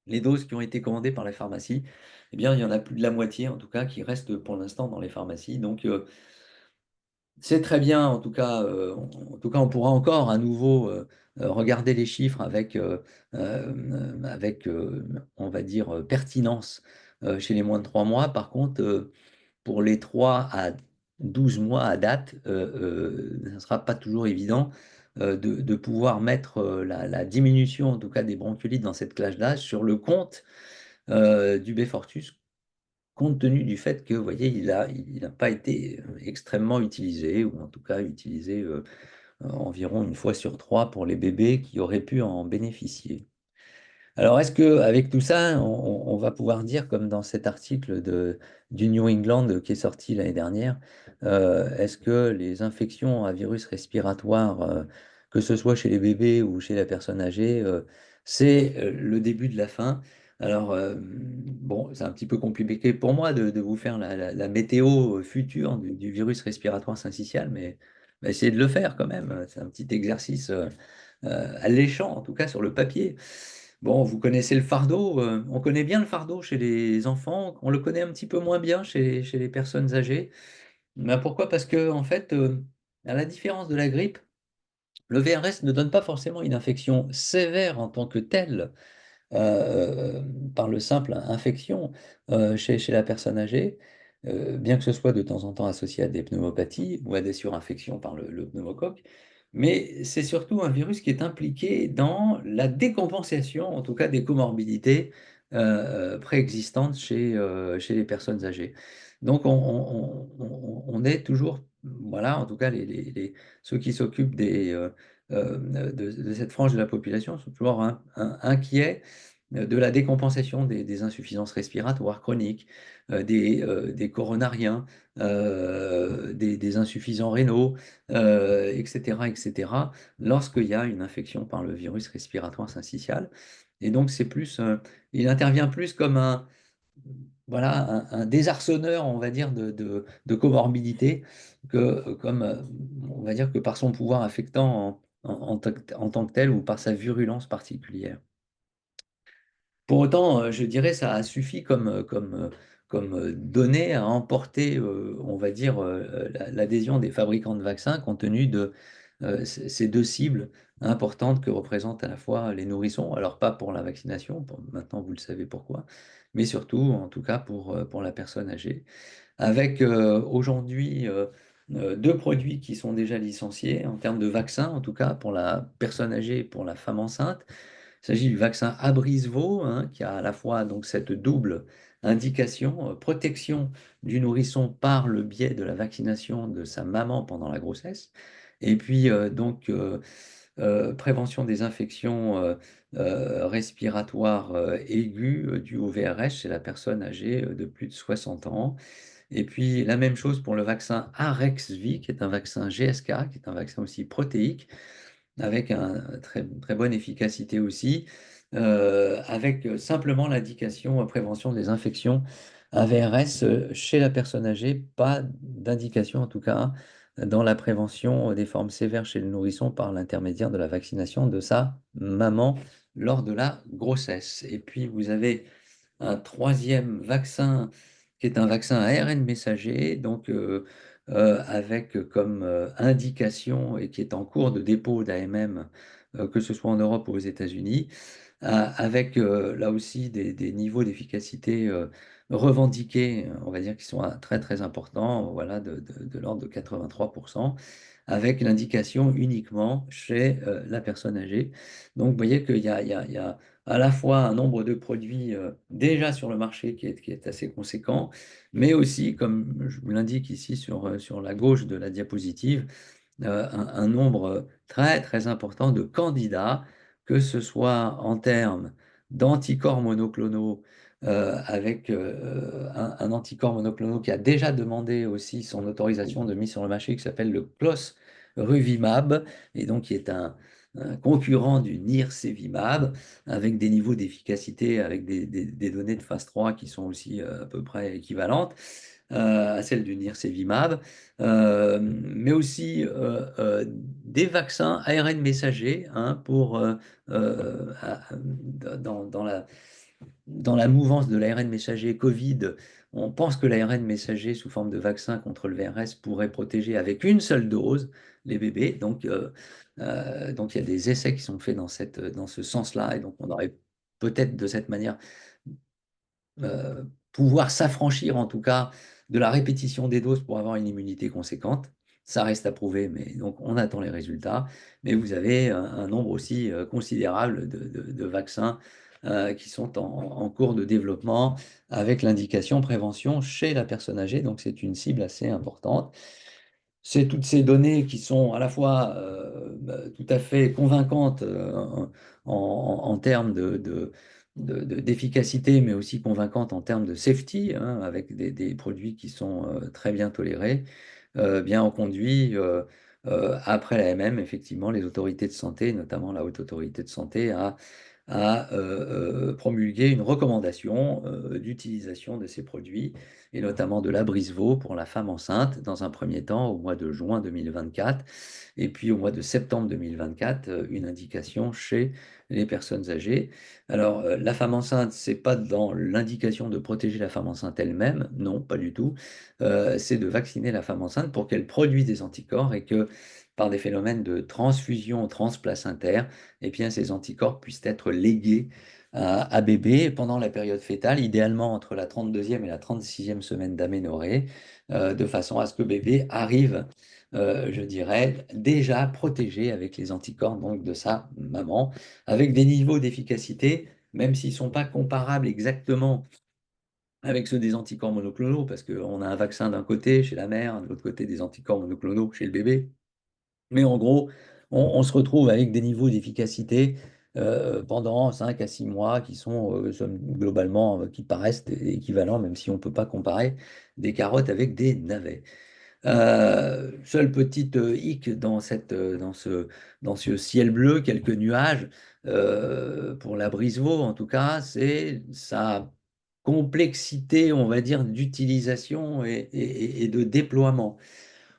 Speaker 1: les doses qui ont été commandées par les pharmacies, eh bien, il y en a plus de la moitié, en tout cas, qui restent pour l'instant dans les pharmacies. Donc, c'est très bien, en tout cas, on pourra encore à nouveau regarder les chiffres on va dire, pertinence chez les moins de 3 mois. Par contre, pour les 3 à 12 mois à date, ça ne sera pas toujours évident de pouvoir mettre la diminution, en tout cas des bronchiolites dans cette classe d'âge, sur le compte du Beyfortus, compte tenu du fait que, vous voyez, il n'a pas été extrêmement utilisé, ou en tout cas utilisé environ une fois sur trois pour les bébés qui auraient pu en bénéficier. Alors, est-ce que avec tout ça, on va pouvoir dire, comme dans cet article du New England qui est sorti l'année dernière, est-ce que les infections à virus respiratoire, que ce soit chez les bébés ou chez la personne âgée, c'est le début de la fin? Alors, bon, c'est un petit peu compliqué pour moi de vous faire la météo future du virus respiratoire syncytial, mais essayez de le faire quand même. C'est un petit exercice alléchant, en tout cas sur le papier. Bon, vous connaissez le fardeau, on connaît bien le fardeau chez les enfants, on le connaît un petit peu moins bien chez les personnes âgées. Ben, pourquoi? Parce que, en fait, à la différence de la grippe, le VRS ne donne pas forcément une infection sévère en tant que telle, euh, par le simple infection chez la personne âgée, bien que ce soit de temps en temps associé à des pneumopathies ou à des surinfections par le pneumocoque. Mais c'est surtout un virus qui est impliqué dans la décompensation, en tout cas des comorbidités préexistantes chez les personnes âgées. Donc on est toujours, voilà, en tout cas ceux qui s'occupent de cette frange de la population sont toujours inquiets de la décompensation des insuffisances respiratoires chroniques, des coronariens, des insuffisants rénaux, etc., etc., lorsqu'il y a une infection par le virus respiratoire syncytial. Et donc, il intervient plus comme voilà, un désarçonneur, on va dire, de comorbidité, que comme, on va dire, que par son pouvoir affectant en tant que tel ou par sa virulence particulière. Pour autant, je dirais, ça a suffi comme donnée à emporter, on va dire, l'adhésion des fabricants de vaccins compte tenu de ces deux cibles importantes que représentent à la fois les nourrissons, alors pas pour la vaccination, maintenant vous le savez pourquoi, mais surtout, en tout cas, pour la personne âgée, avec aujourd'hui deux produits qui sont déjà licenciés en termes de vaccins, en tout cas pour la personne âgée et pour la femme enceinte. Il s'agit du vaccin Abrysvo, hein, qui a à la fois donc cette double indication, protection du nourrisson par le biais de la vaccination de sa maman pendant la grossesse, et puis prévention des infections respiratoires aiguës dues au VRS chez la personne âgée de plus de 60 ans. Et puis la même chose pour le vaccin Arexvy, qui est un vaccin GSK, qui est un vaccin aussi protéique, avec un très, très bonne efficacité aussi, avec simplement l'indication prévention des infections AVRS chez la personne âgée, pas d'indication en tout cas dans la prévention des formes sévères chez le nourrisson par l'intermédiaire de la vaccination de sa maman lors de la grossesse. Et puis vous avez un troisième vaccin qui est un vaccin ARN messager, donc avec comme indication et qui est en cours de dépôt d'AMM, que ce soit en Europe ou aux États-Unis, avec là aussi des niveaux d'efficacité revendiqués, on va dire, qui sont très très importants, voilà, de l'ordre de 83%, avec l'indication uniquement chez la personne âgée. Donc vous voyez qu'il y a à la fois un nombre de produits déjà sur le marché qui est assez conséquent, mais aussi, comme je vous l'indique ici sur la gauche de la diapositive, un nombre très très important de candidats, que ce soit en termes d'anticorps monoclonaux, avec un anticorps monoclonal qui a déjà demandé aussi son autorisation de mise sur le marché, qui s'appelle le Closruvimab, et donc qui est un concurrent du Nirsevimab, avec des niveaux d'efficacité, avec des données de phase 3 qui sont aussi à peu près équivalentes à celle du Nirsevimab, mais aussi des vaccins ARN messagers, hein, dans la mouvance de l'ARN messager Covid. On pense que l'ARN messager sous forme de vaccin contre le VRS pourrait protéger avec une seule dose les bébés. Donc il y a des essais qui sont faits dans ce sens-là, et donc on aurait peut-être de cette manière pouvoir s'affranchir en tout cas de la répétition des doses pour avoir une immunité conséquente. Ça reste à prouver, mais donc on attend les résultats. Mais vous avez un nombre aussi considérable de vaccins qui sont en cours de développement avec l'indication prévention chez la personne âgée. Donc c'est une cible assez importante. C'est toutes ces données qui sont à la fois tout à fait convaincantes en termes d'efficacité, mais aussi convaincantes en termes de safety, hein, avec des produits qui sont très bien tolérés, bien ont conduit, après la MM, effectivement, les autorités de santé, notamment la Haute Autorité de Santé, à promulguer une recommandation d'utilisation de ces produits, et notamment de l'Abrisvo pour la femme enceinte, dans un premier temps au mois de juin 2024, et puis au mois de septembre 2024, une indication chez les personnes âgées. Alors, la femme enceinte, c'est pas dans l'indication de protéger la femme enceinte elle-même, non, pas du tout. C'est de vacciner la femme enceinte pour qu'elle produise des anticorps et que par des phénomènes de transfusion transplacentaire, eh bien, ces anticorps puissent être légués à bébé pendant la période fœtale, idéalement entre la 32e et la 36e semaine d'aménorrhée, de façon à ce que bébé arrive, je dirais, déjà protégé avec les anticorps donc, de sa maman, avec des niveaux d'efficacité, même s'ils ne sont pas comparables exactement avec ceux des anticorps monoclonaux, parce qu'on a un vaccin d'un côté chez la mère, de l'autre côté des anticorps monoclonaux chez le bébé. Mais en gros, on se retrouve avec des niveaux d'efficacité pendant 5 à 6 mois qui sont globalement, qui paraissent équivalents, même si on ne peut pas comparer des carottes avec des navets. Seule petite hic dans ce ciel bleu, quelques nuages, pour la Brisevaux en tout cas, c'est sa complexité, on va dire, d'utilisation et de déploiement.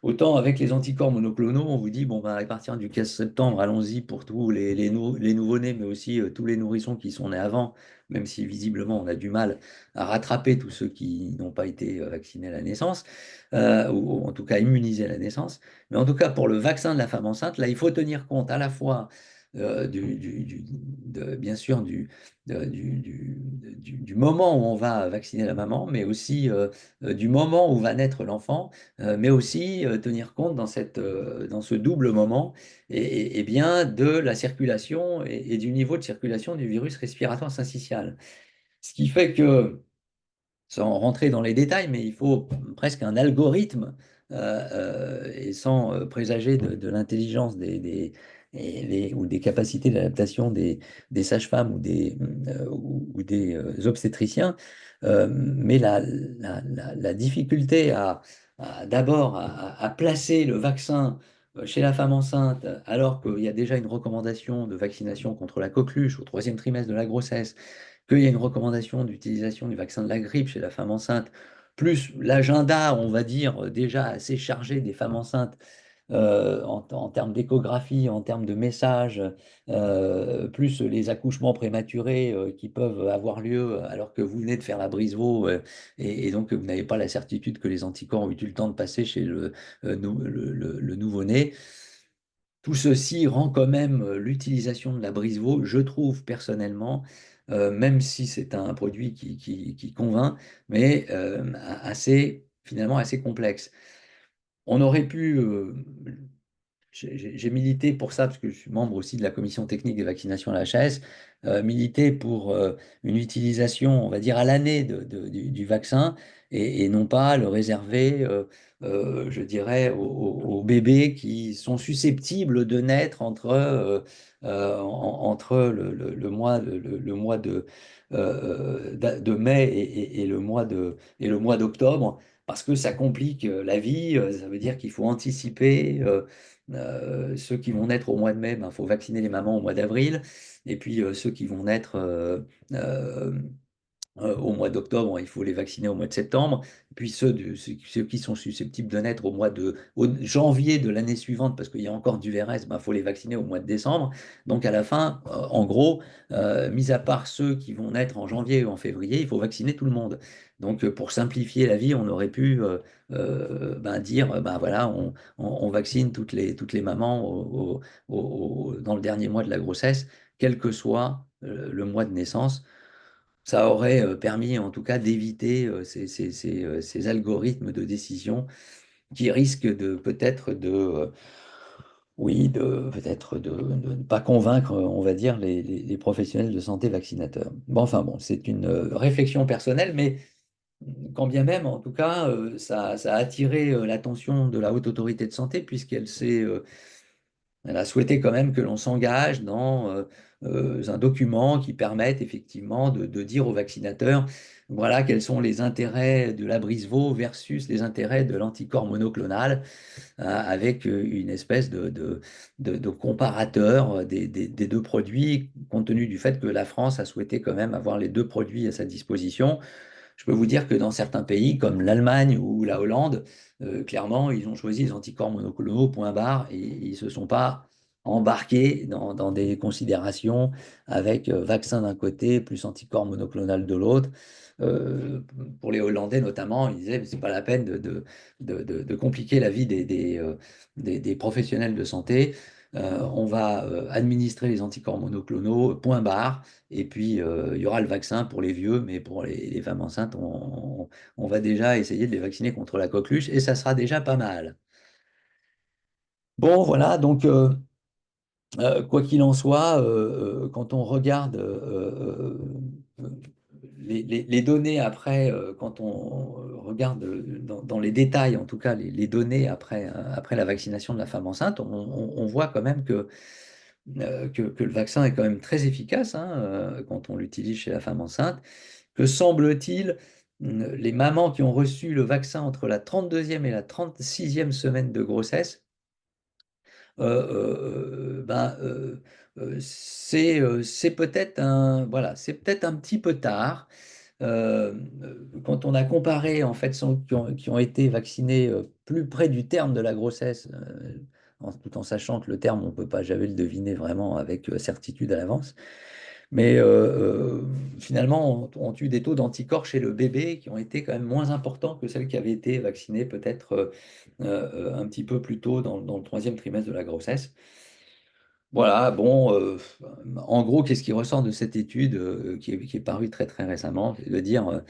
Speaker 1: Autant avec les anticorps monoclonaux, on vous dit, bon, bah, à partir du 15 septembre, allons-y pour tous les nouveau-nés, mais aussi tous les nourrissons qui sont nés avant, même si visiblement on a du mal à rattraper tous ceux qui n'ont pas été vaccinés à la naissance, ou en tout cas immunisés à la naissance. Mais en tout cas, pour le vaccin de la femme enceinte, là, il faut tenir compte à la fois bien sûr du moment où on va vacciner la maman, mais aussi du moment où va naître l'enfant, mais aussi tenir compte dans ce double moment et bien de la circulation et du niveau de circulation du virus respiratoire syncytial. Ce qui fait que sans rentrer dans les détails, mais il faut presque un algorithme et sans présager de l'intelligence ou des capacités d'adaptation des sages-femmes ou des obstétriciens. Mais la difficulté d'abord à placer le vaccin chez la femme enceinte, alors qu'il y a déjà une recommandation de vaccination contre la coqueluche au troisième trimestre de la grossesse, qu'il y a une recommandation d'utilisation du vaccin de la grippe chez la femme enceinte, plus l'agenda, on va dire, déjà assez chargé des femmes enceintes en termes d'échographie, en termes de messages, plus les accouchements prématurés qui peuvent avoir lieu alors que vous venez de faire la Brisevaux et donc vous n'avez pas la certitude que les anticorps ont eu le temps de passer chez le nouveau-né. Tout ceci rend quand même l'utilisation de la Brisevaux, je trouve personnellement, même si c'est un produit qui convainc, mais finalement assez complexe. On aurait pu, j'ai milité pour ça, parce que je suis membre aussi de la commission technique des vaccinations à la HAS, militer pour une utilisation, on va dire, à l'année du vaccin et non pas le réserver, je dirais, aux bébés qui sont susceptibles de naître entre le mois de mai et le mois d'octobre. Parce que ça complique la vie, ça veut dire qu'il faut anticiper. Ceux qui vont naître au mois de mai, il faut vacciner les mamans au mois d'avril. Et puis ceux qui vont naître euh, au mois d'octobre, il faut les vacciner au mois de septembre. Et puis ceux qui sont susceptibles de naître au janvier de l'année suivante, parce qu'il y a encore du VRS, il faut les vacciner au mois de décembre. Donc à la fin, en gros, mis à part ceux qui vont naître en janvier ou en février, il faut vacciner tout le monde. Donc pour simplifier la vie, on aurait pu dire, voilà, on vaccine toutes les mamans dans le dernier mois de la grossesse, quel que soit le mois de naissance. ça aurait permis en tout cas d'éviter ces algorithmes de décision qui risquent de peut-être oui, peut-être de ne pas convaincre, on va dire, les professionnels de santé vaccinateurs. Bon, enfin bon, c'est une réflexion personnelle, mais quand bien même, en tout cas, ça a attiré l'attention de la Haute Autorité de Santé, elle a souhaité quand même que l'on s'engage dans un document qui permette effectivement de dire aux vaccinateurs, voilà, quels sont les intérêts de l'Abrisvo versus les intérêts de l'anticorps monoclonal, hein, avec une espèce de comparateur des deux produits, compte tenu du fait que la France a souhaité quand même avoir les deux produits à sa disposition. Je peux vous dire que dans certains pays, comme l'Allemagne ou la Hollande, clairement, ils ont choisi les anticorps monoclonaux, point barre, et ils ne se sont pas embarqués dans des considérations avec vaccin d'un côté plus anticorps monoclonal de l'autre. Euh, pour les Hollandais notamment, ils disaient c'est pas la peine de compliquer la vie des professionnels de santé. On va administrer les anticorps monoclonaux, point barre. Et puis, il y aura le vaccin pour les vieux, mais pour les femmes enceintes, on va déjà essayer de les vacciner contre la coqueluche et ça sera déjà pas mal. Bon, voilà, donc quoi qu'il en soit, quand on regarde les données après, quand on regarde dans les détails, en tout cas les données après la vaccination de la femme enceinte, on voit quand même que le vaccin est quand même très efficace, hein, quand on l'utilise chez la femme enceinte, que semble-t-il, les mamans qui ont reçu le vaccin entre la 32e et la 36e semaine de grossesse, ben, c'est peut-être c'est peut-être un petit peu tard. Quand on a comparé en fait ceux qui ont été vaccinés plus près du terme de la grossesse, tout en sachant que le terme, on ne peut pas jamais le deviner vraiment avec certitude à l'avance, mais finalement, on tue des taux d'anticorps chez le bébé qui ont été quand même moins importants que celles qui avaient été vaccinées peut-être un petit peu plus tôt dans le troisième trimestre de la grossesse. Voilà, bon, en gros, qu'est-ce qui ressort de cette étude qui est parue très très récemment? C'est de dire,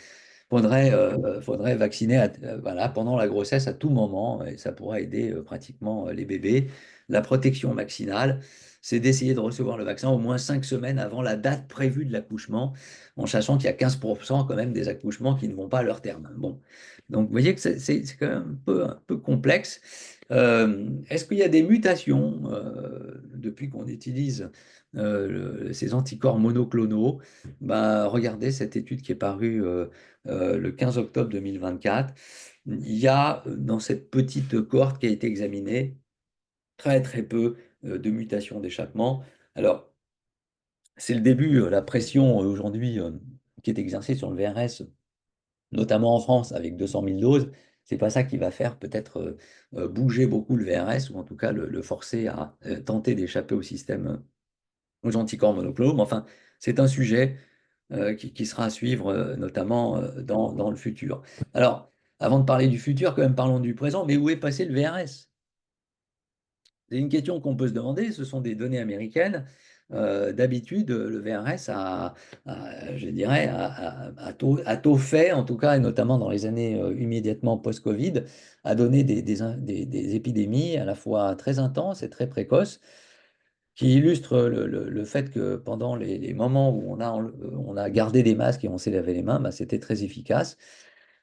Speaker 1: faudrait vacciner voilà, pendant la grossesse à tout moment, et ça pourra aider pratiquement les bébés. La protection vaccinale, c'est d'essayer de recevoir le vaccin au moins 5 semaines avant la date prévue de l'accouchement, en sachant qu'il y a 15% quand même des accouchements qui ne vont pas à leur terme. Bon, donc vous voyez que c'est quand même un peu complexe. Est-ce qu'il y a des mutations depuis qu'on utilise ces anticorps monoclonaux? Ben, regardez cette étude qui est parue le 15 octobre 2024. Il y a dans cette petite cohorte qui a été examinée très très peu de mutations d'échappement. Alors, c'est le début, la pression aujourd'hui qui est exercée sur le VRS, notamment en France avec 200 000 doses. C'est pas ça qui va faire peut-être bouger beaucoup le VRS ou en tout cas le forcer à tenter d'échapper au système, aux anticorps monoclonaux. Mais enfin, c'est un sujet qui sera à suivre notamment dans le futur. Alors, avant de parler du futur, quand même parlons du présent, mais où est passé le VRS? C'est une question qu'on peut se demander, ce sont des données américaines. D'habitude, le VRS je dirais, a tôt fait, en tout cas, et notamment dans les années immédiatement post-Covid, a donné des épidémies à la fois très intenses et très précoces, qui illustre le fait que pendant les moments où on a gardé des masques et on s'est lavé les mains, bah, c'était très efficace.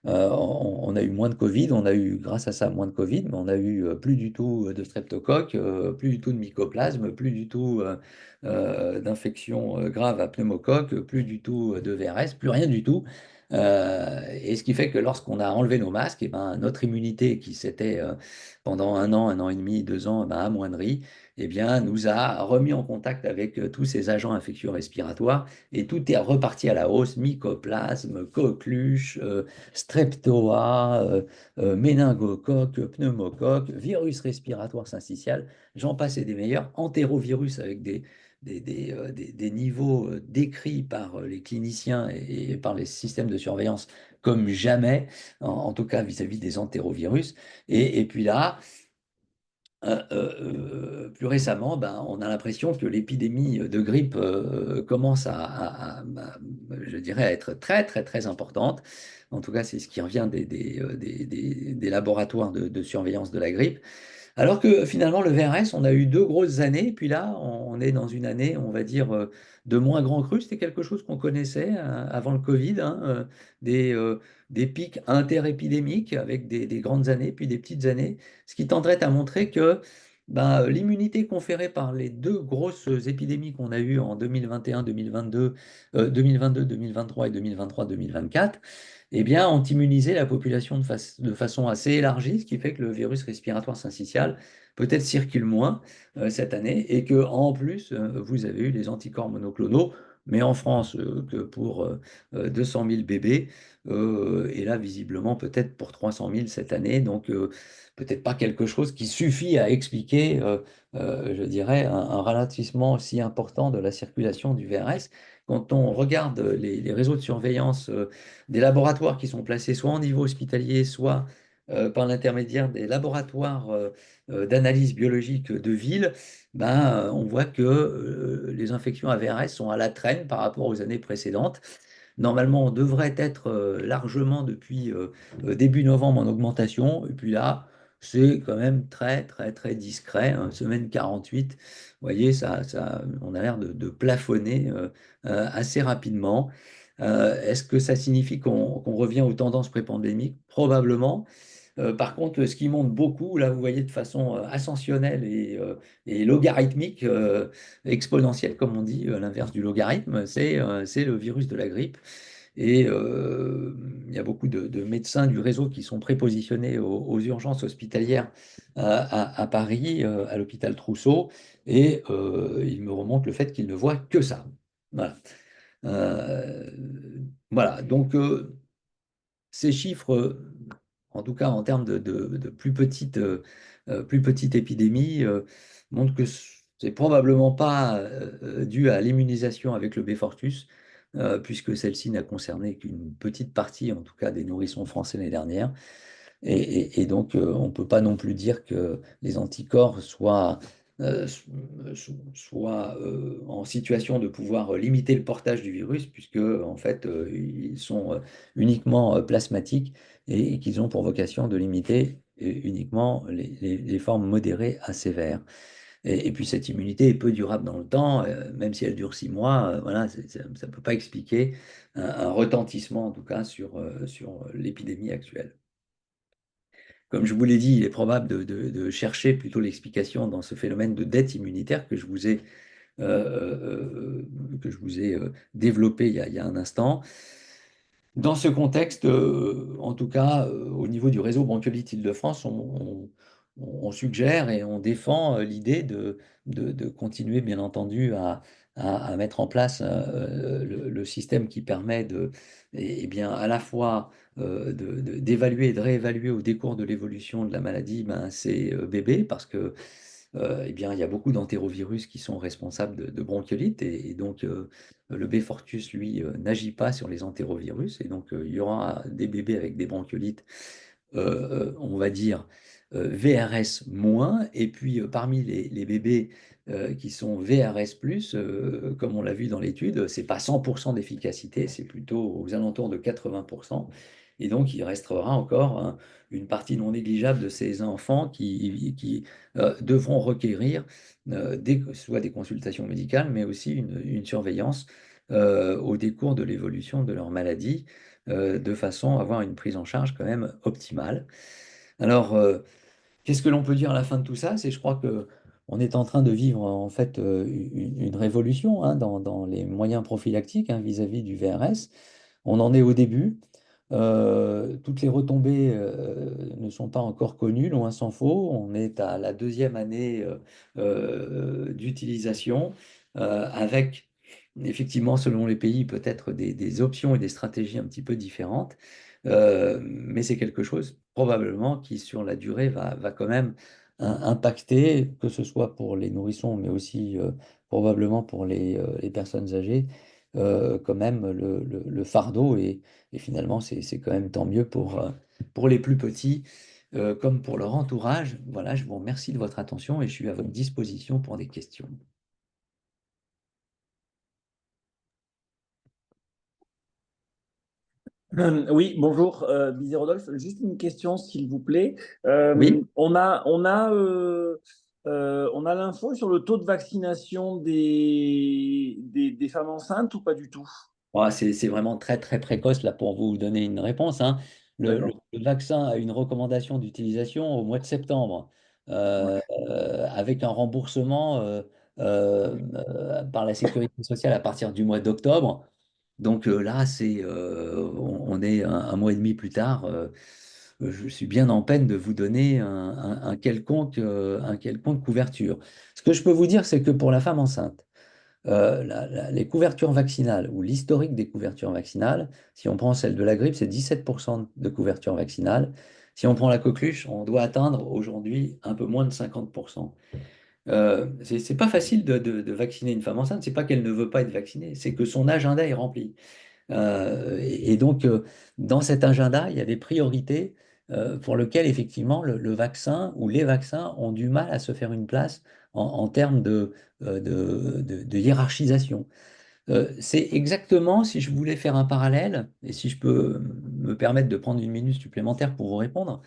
Speaker 1: On a eu moins de Covid, on a eu grâce à ça moins de Covid, mais on a eu plus du tout de streptocoque, plus du tout de mycoplasme, plus du tout d'infection grave à pneumocoque, plus du tout de VRS, plus rien du tout. Et ce qui fait que lorsqu'on a enlevé nos masques, et ben, notre immunité qui s'était pendant un an et demi, 2 ans, ben, amoindrie, eh bien, nous a remis en contact avec tous ces agents infectieux respiratoires et tout est reparti à la hausse, mycoplasme, coqueluche, streptoa, méningocoque, pneumocoque, virus respiratoire syncytial, j'en passe et des meilleurs, entérovirus avec des niveaux décrits par les cliniciens et par les systèmes de surveillance comme jamais, en tout cas vis-à-vis des entérovirus. Et puis là, Plus récemment, ben, on a l'impression que l'épidémie de grippe commence je dirais, à être très, très, très importante. En tout cas, c'est ce qui revient des laboratoires de surveillance de la grippe. Alors que finalement, le VRS, on a eu 2 grosses années, puis là, on est dans une année, on va dire, de moins grand cru. C'était quelque chose qu'on connaissait avant le Covid, hein, des, euh, des pics interépidémiques avec des grandes années, puis des petites années, ce qui tendrait à montrer que ben, l'immunité conférée par les 2 grosses épidémies qu'on a eues en 2021, 2022, 2022, 2023 et 2023-2024, eh bien, ont immunisé la population de façon assez élargie, ce qui fait que le virus respiratoire syncytial peut-être circule moins cette année et que en plus, vous avez eu les anticorps monoclonaux, mais en France que pour 200 000 bébés, et là visiblement peut-être pour 300 000 cette année, donc peut-être pas quelque chose qui suffit à expliquer, je dirais, un ralentissement si important de la circulation du VRS. Quand on regarde les réseaux de surveillance des laboratoires qui sont placés soit en niveau hospitalier, soit par l'intermédiaire des laboratoires d'analyse biologique de ville, ben, on voit que les infections à VRS sont à la traîne par rapport aux années précédentes. Normalement, on devrait être largement depuis début novembre en augmentation. Et puis là, c'est quand même très, très, très discret, hein. Semaine 48, vous voyez, on a l'air de plafonner assez rapidement. Est-ce que ça signifie qu'on revient aux tendances pré-pandémiques? Probablement. Par contre, ce qui monte beaucoup, là, vous voyez de façon ascensionnelle et logarithmique, exponentielle, comme on dit, l'inverse du logarithme, c'est le virus de la grippe. Et il y a beaucoup de médecins du réseau qui sont prépositionnés aux urgences hospitalières à Paris, à l'hôpital Trousseau, et ils me remontent le fait qu'ils ne voient que ça. Voilà. Euh, voilà. Donc, ces chiffres, en tout cas en termes de plus petite épidémie, montrent que c'est probablement pas dû à l'immunisation avec le Beyfortus, puisque celle-ci n'a concerné qu'une petite partie, en tout cas, des nourrissons français l'année dernière. Et donc, on ne peut pas non plus dire que les anticorps soient en situation de pouvoir limiter le portage du virus, puisque en fait, ils sont uniquement plasmatiques et qu'ils ont pour vocation de limiter uniquement les formes modérées à sévères. Et puis cette immunité est peu durable dans le temps, même si elle dure 6 mois, voilà, ça ne peut pas expliquer un retentissement, en tout cas, sur l'épidémie actuelle. Comme je vous l'ai dit, il est probable de chercher plutôt l'explication dans ce phénomène de dette immunitaire que je vous ai développé il y a un instant. Dans ce contexte, en tout cas, au niveau du réseau bronchiolite Île-de-France, on suggère et on défend l'idée de continuer, bien entendu, à mettre en place le système qui permet eh bien, à la fois d'évaluer et de réévaluer au décours de l'évolution de la maladie ben, ces bébés, parce que eh bien, il y a beaucoup d'entérovirus qui sont responsables de bronchiolite et donc le B. fortus, lui, n'agit pas sur les entérovirus et donc il y aura des bébés avec des bronchiolites, on va dire VRS moins et puis parmi les bébés qui sont VRS plus, comme on l'a vu dans l'étude, c'est pas 100% d'efficacité, c'est plutôt aux alentours de 80%. Et donc, il restera encore une partie non négligeable de ces enfants qui devront requérir soit des consultations médicales, mais aussi une surveillance au décours de l'évolution de leur maladie, de façon à avoir une prise en charge quand même optimale. Alors, qu'est-ce que l'on peut dire à la fin de tout ça? C'est, je crois que on est en train de vivre en fait une révolution hein, dans les moyens prophylactiques hein, vis-à-vis du VRS. On en est au début. Toutes les retombées ne sont pas encore connues, loin s'en faut. On est à la 2e année d'utilisation, avec effectivement, selon les pays, peut-être des options et des stratégies un petit peu différentes. Mais c'est quelque chose probablement qui, sur la durée, va quand même impacter, que ce soit pour les nourrissons, mais aussi probablement pour les personnes âgées, quand même le fardeau. Et finalement, c'est quand même tant mieux pour les plus petits comme pour leur entourage. Voilà, je vous remercie de votre attention et je suis à votre disposition pour des questions.
Speaker 3: Oui, bonjour, Bizet Rodolphe. Juste une question, s'il vous plaît.
Speaker 1: Oui.
Speaker 3: On a l'info sur le taux de vaccination des femmes enceintes ou pas du tout?
Speaker 1: Ouais, c'est vraiment très très précoce là pour vous donner une réponse, hein.
Speaker 3: D'accord.
Speaker 1: Le vaccin a une recommandation d'utilisation au mois de septembre, avec un remboursement par la sécurité sociale à partir du mois d'octobre. Donc là, on est un mois et demi plus tard. Je suis bien en peine de vous donner un quelconque couverture. Ce que je peux vous dire, c'est que pour la femme enceinte, les couvertures vaccinales ou l'historique des couvertures vaccinales, si on prend celle de la grippe, c'est 17% de couverture vaccinale. Si on prend la coqueluche, on doit atteindre aujourd'hui un peu moins de 50%. C'est pas facile de vacciner une femme enceinte, c'est pas qu'elle ne veut pas être vaccinée, c'est que son agenda est rempli. Et donc, dans cet agenda, il y a des priorités pour lesquelles, effectivement, le vaccin ou les vaccins ont du mal à se faire une place en termes de hiérarchisation. C'est exactement, si je voulais faire un parallèle, et si je peux me permettre de prendre une minute supplémentaire pour vous répondre,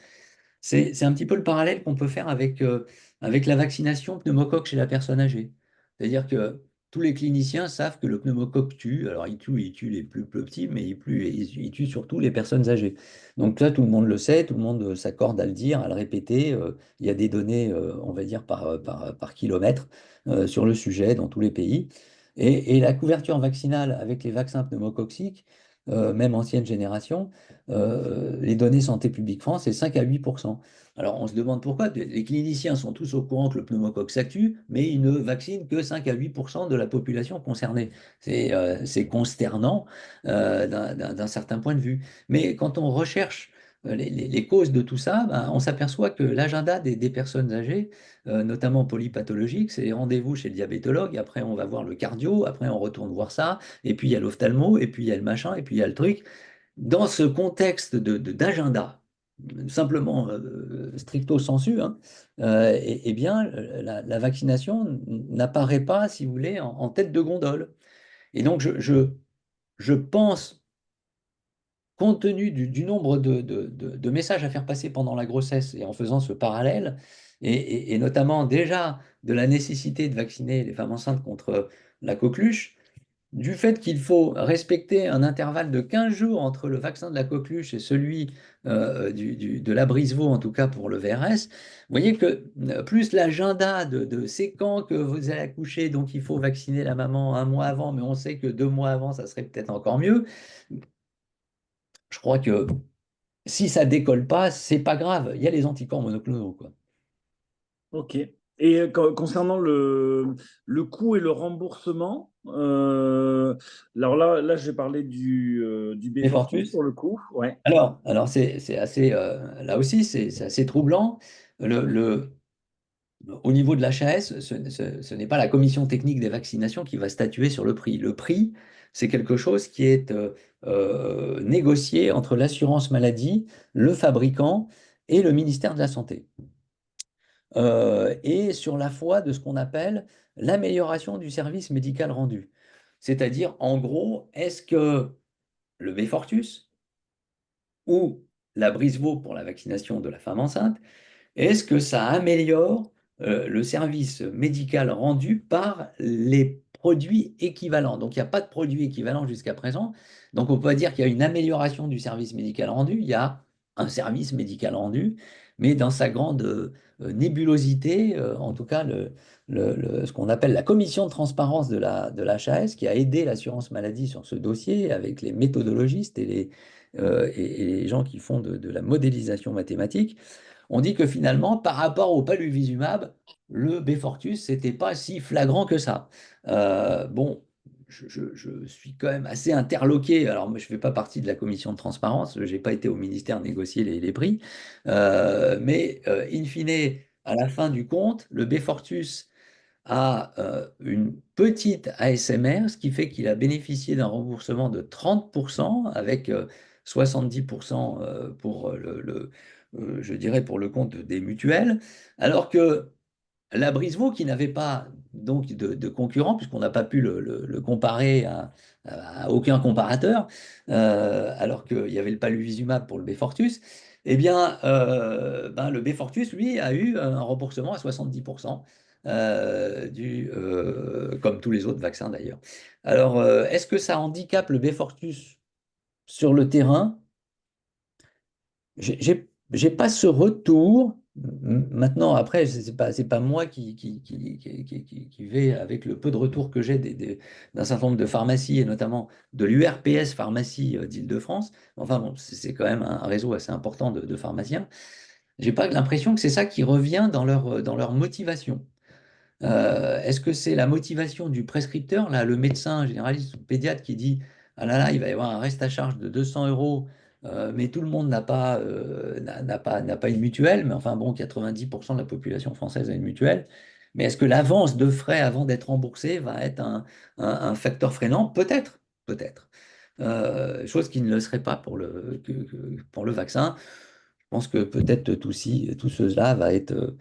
Speaker 1: c'est un petit peu le parallèle qu'on peut faire avec la vaccination pneumocoque chez la personne âgée. C'est-à-dire que tous les cliniciens savent que le pneumocoque tue. Alors, il tue les plus petits, mais il tue surtout les personnes âgées. Donc là, tout le monde le sait, tout le monde s'accorde à le dire, à le répéter. Il y a des données, on va dire, par kilomètre sur le sujet dans tous les pays. Et la couverture vaccinale avec les vaccins pneumococciques, même ancienne génération, les données Santé publique France, c'est 5 à 8%. Alors on se demande pourquoi. Les cliniciens sont tous au courant que le pneumocoque ça tue, mais ils ne vaccinent que 5 à 8% de la population concernée. C'est consternant d'un certain point de vue. Mais quand on recherche les causes de tout ça, ben, on s'aperçoit que l'agenda des personnes âgées, notamment polypathologiques, c'est rendez-vous chez le diabétologue, après on va voir le cardio, après on retourne voir ça, et puis il y a l'ophtalmo, et puis il y a le machin, et puis il y a le truc. Dans ce contexte d'agenda, simplement stricto sensu, hein, eh bien, la vaccination n'apparaît pas, si vous voulez, en tête de gondole. Et donc, je pense, compte tenu du nombre de messages à faire passer pendant la grossesse et en faisant ce parallèle, et notamment déjà de la nécessité de vacciner les femmes enceintes contre la coqueluche, du fait qu'il faut respecter un intervalle de 15 jours entre le vaccin de la coqueluche et celui de la Brisevaux, en tout cas pour le VRS, vous voyez que plus l'agenda de c'est quand que vous allez accoucher, donc il faut vacciner la maman un mois avant, mais on sait que 2 mois avant, ça serait peut-être encore mieux. Je crois que si ça décolle pas, c'est pas grave. Il y a les anticorps monoclonaux, quoi.
Speaker 3: Ok. Et concernant le coût et le remboursement, alors là j'ai parlé du
Speaker 1: Et
Speaker 3: Beyfortus
Speaker 1: Fortus?
Speaker 3: pour le coup. Ouais.
Speaker 1: Alors c'est assez, là aussi, c'est assez troublant. Au niveau de l'HAS, ce n'est pas la commission technique des vaccinations qui va statuer sur le prix. Le prix, c'est quelque chose qui est négocié entre l'assurance maladie, le fabricant et le ministère de la Santé. Et sur la foi de ce qu'on appelle l'amélioration du service médical rendu. C'est-à-dire, en gros, est-ce que le Beyfortus ou la Brisevaux pour la vaccination de la femme enceinte, est-ce que ça améliore le service médical rendu par les produits équivalents? Donc, il n'y a pas de produit équivalent jusqu'à présent. Donc, on peut dire qu'il y a une amélioration du service médical rendu. Il y a un service médical rendu, mais dans sa grande nébulosité, en tout cas, ce qu'on appelle la commission de transparence de l'HAS, qui a aidé l'assurance maladie sur ce dossier avec les méthodologistes et les gens qui font de la modélisation mathématique, on dit que finalement, par rapport au paluvizumab, le Beyfortus, c'était pas si flagrant que ça. Bon, je suis quand même assez interloqué. Alors, moi, je ne fais pas partie de la commission de transparence, je n'ai pas été au ministère négocier les prix. Mais, in fine, à la fin du compte, le Beyfortus a une petite ASMR, ce qui fait qu'il a bénéficié d'un remboursement de 30% avec 70% je dirais, pour le compte des mutuelles, alors que la Brisevaux, qui n'avait pas donc de concurrent, puisqu'on n'a pas pu le comparer à aucun comparateur, alors qu'il y avait le Paluvizumab pour le Beyfortus, eh bien, ben, le Beyfortus, lui, a eu un remboursement à 70%, comme tous les autres vaccins d'ailleurs. Alors, est-ce que ça handicape le Beyfortus sur le terrain? J'ai pas ce retour. Maintenant, après, c'est pas moi qui vais, avec le peu de retour que j'ai d'un certain nombre de pharmacies, et notamment de l'URPS Pharmacie d'Île-de-France. Enfin, bon, c'est quand même un réseau assez important de pharmaciens. J'ai pas l'impression que c'est ça qui revient dans leur motivation. Est-ce que c'est la motivation du prescripteur, là, le médecin généraliste ou pédiatre qui dit, ah là là, il va y avoir un reste à charge de 200 euros, mais tout le monde n'a pas une mutuelle, mais enfin bon, 90% de la population française a une mutuelle. Mais est-ce que l'avance de frais avant d'être remboursé va être un facteur freinant? Peut-être, peut-être. Chose qui ne le serait pas pour le vaccin. Je pense que peut-être tout cela va être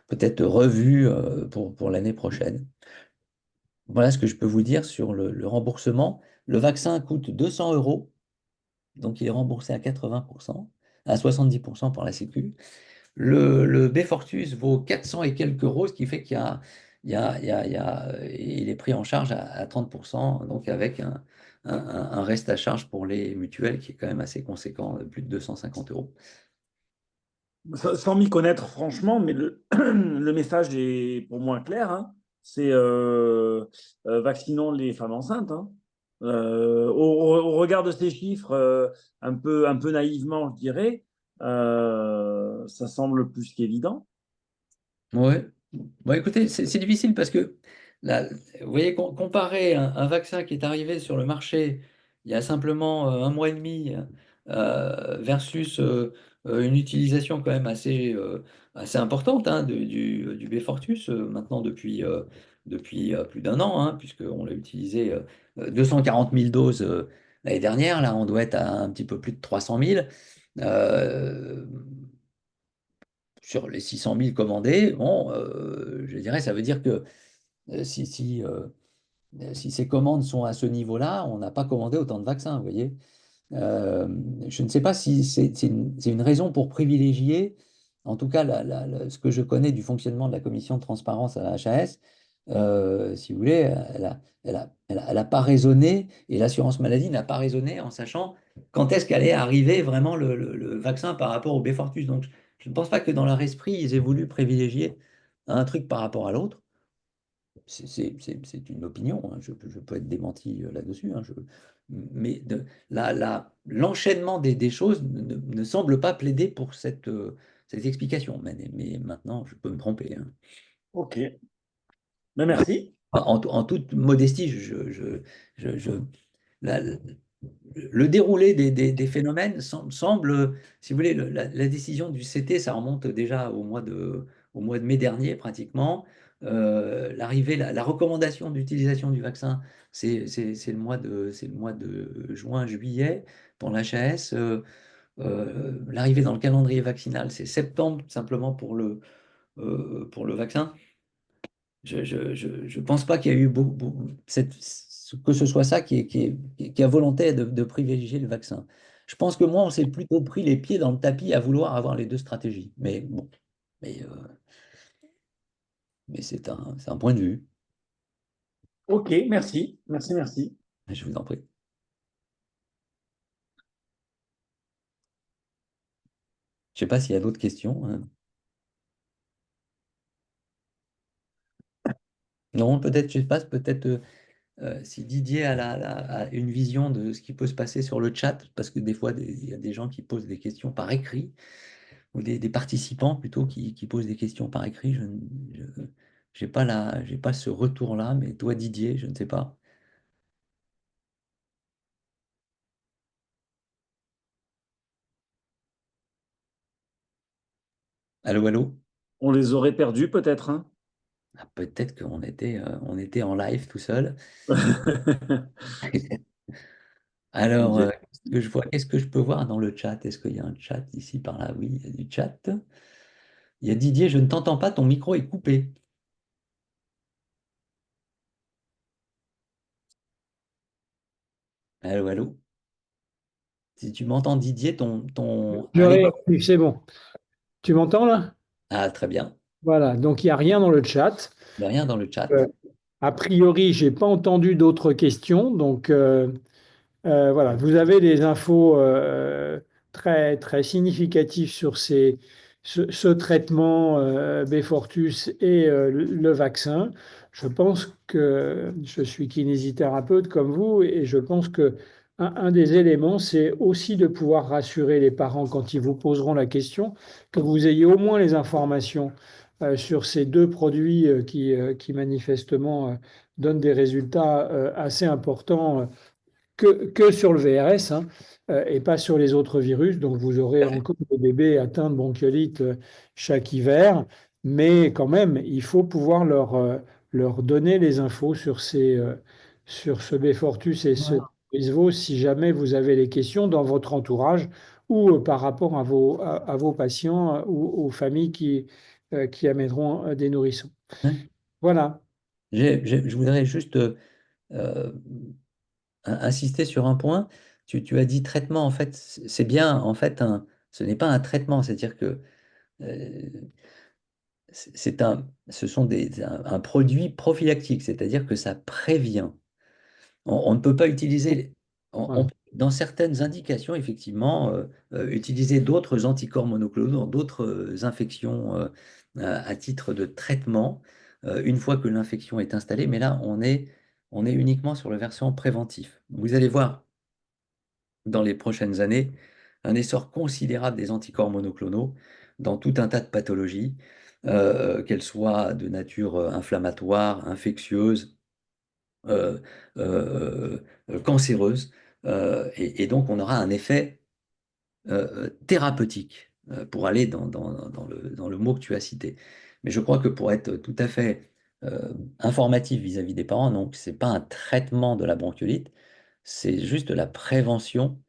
Speaker 1: peut-être revu pour l'année prochaine. Voilà ce que je peux vous dire sur le remboursement. Le vaccin coûte 200 euros, donc il est remboursé à 80%, à 70% pour la Sécu. Le Beyfortus vaut 400 et quelques euros, ce qui fait il est pris en charge à 30%, donc avec un reste à charge pour les mutuelles qui est quand même assez conséquent, de plus de 250 euros.
Speaker 3: Sans m'y connaître franchement, mais le message est pour moi clair, hein. C'est vaccinons les femmes enceintes, hein. Au regard de ces chiffres, un peu naïvement, je dirais, ça semble plus qu'évident.
Speaker 1: Ouais. Bon, écoutez, c'est difficile parce que là, vous voyez, comparer un vaccin qui est arrivé sur le marché il y a simplement un mois et demi versus une utilisation quand même assez importante hein, du Beyfortus, maintenant depuis plus d'un an, hein, puisqu'on l'a utilisé 240 000 doses l'année dernière, là on doit être à un petit peu plus de 300 000. Euh, sur les 600 000 commandés, bon, je dirais, ça veut dire que si ces commandes sont à ce niveau-là, on n'a pas commandé autant de vaccins, vous voyez. Euh, je ne sais pas si c'est une raison pour privilégier, en tout cas ce que je connais du fonctionnement de la commission de transparence à la HAS, si vous voulez, elle a pas raisonné, et l'assurance maladie n'a pas raisonné en sachant quand est-ce qu'allait arriver vraiment le vaccin par rapport au Beyfortus. Donc je ne pense pas que dans leur esprit, ils aient voulu privilégier un truc par rapport à l'autre. C'est une opinion, hein. Je peux être démenti là-dessus, hein. Mais l'enchaînement des choses ne semble pas plaider pour cette explication. Mais maintenant, je peux me tromper, hein.
Speaker 3: Ok, mais merci.
Speaker 1: En toute modestie, la- le déroulé des phénomènes semble, si vous voulez, la décision du CT, ça remonte déjà au mois de mai dernier pratiquement. La recommandation d'utilisation du vaccin, c'est le mois de juin, juillet pour l'HAS. L'arrivée dans le calendrier vaccinal, c'est septembre simplement pour le vaccin. Je pense pas qu'il y a eu que ce soit ça qui a volonté de privilégier le vaccin. Je pense que moi, on s'est plutôt pris les pieds dans le tapis à vouloir avoir les deux stratégies. Mais bon, mais, euh, mais c'est un point de vue.
Speaker 3: Ok, merci, merci, merci.
Speaker 1: Je vous en prie. Je sais pas s'il y a d'autres questions, hein. Non, peut-être, je sais pas, peut-être si Didier a une vision de ce qui peut se passer sur le chat, parce que des fois, il y a des gens qui posent des questions par écrit. Ou des participants plutôt qui posent des questions par écrit. J'ai pas ce retour-là, mais toi, Didier, je ne sais pas. Allô, allô?
Speaker 3: On les aurait perdus peut-être, hein.
Speaker 1: Ah, peut-être on était en live tout seul. Alors,
Speaker 3: Ok.
Speaker 1: que je vois, qu'est-ce que je peux voir dans le chat? Est-ce qu'il y a un chat ici, par là? Oui, il y a du chat. Il y a Didier, je ne t'entends pas, ton micro est coupé. Allô, allô? Si tu m'entends, Didier, ton...
Speaker 2: Je
Speaker 1: Allez.
Speaker 2: réactive, c'est bon. Tu m'entends là?
Speaker 1: Ah, très bien.
Speaker 2: Voilà, donc il n'y a rien dans le chat.
Speaker 1: Il n'y a rien dans le chat.
Speaker 2: Euh, a priori, j'ai pas entendu d'autres questions, donc voilà, vous avez des infos très, très significatives sur ce traitement Beyfortus et le vaccin. Je pense que je suis kinésithérapeute comme vous et je pense que un des éléments, c'est aussi de pouvoir rassurer les parents quand ils vous poseront la question, que vous ayez au moins les informations sur ces deux produits qui manifestement donnent des résultats assez importants que sur le VRS, hein, et pas sur les autres virus. Donc vous aurez encore des bébés atteints de bronchiolite chaque hiver, mais quand même, il faut pouvoir leur donner les infos sur ce Beyfortus et ce Isvo si jamais vous avez des questions dans votre entourage ou par rapport à vos patients ou aux familles qui amèneront des nourrissons.
Speaker 1: Ouais.
Speaker 2: Voilà.
Speaker 1: Je voudrais juste euh, insister sur un point. Tu as dit traitement, en fait, c'est bien, en fait, ce n'est pas un traitement, c'est-à-dire que euh, ce sont un produit prophylactique, c'est-à-dire que ça prévient. On ne peut pas utiliser,
Speaker 2: Voilà.
Speaker 1: dans certaines indications, effectivement, utiliser d'autres anticorps monoclonaux dans d'autres infections à titre de traitement, une fois que l'infection est installée. Mais là, on est uniquement sur le versant préventif. Vous allez voir dans les prochaines années un essor considérable des anticorps monoclonaux dans tout un tas de pathologies, qu'elles soient de nature inflammatoire, infectieuse, euh, euh, cancéreuse. Et donc, on aura un effet thérapeutique pour aller dans le mot que tu as cité. Mais je crois que pour être tout à fait informatif vis-à-vis des parents, donc, ce n'est pas un traitement de la bronchiolite, c'est juste la prévention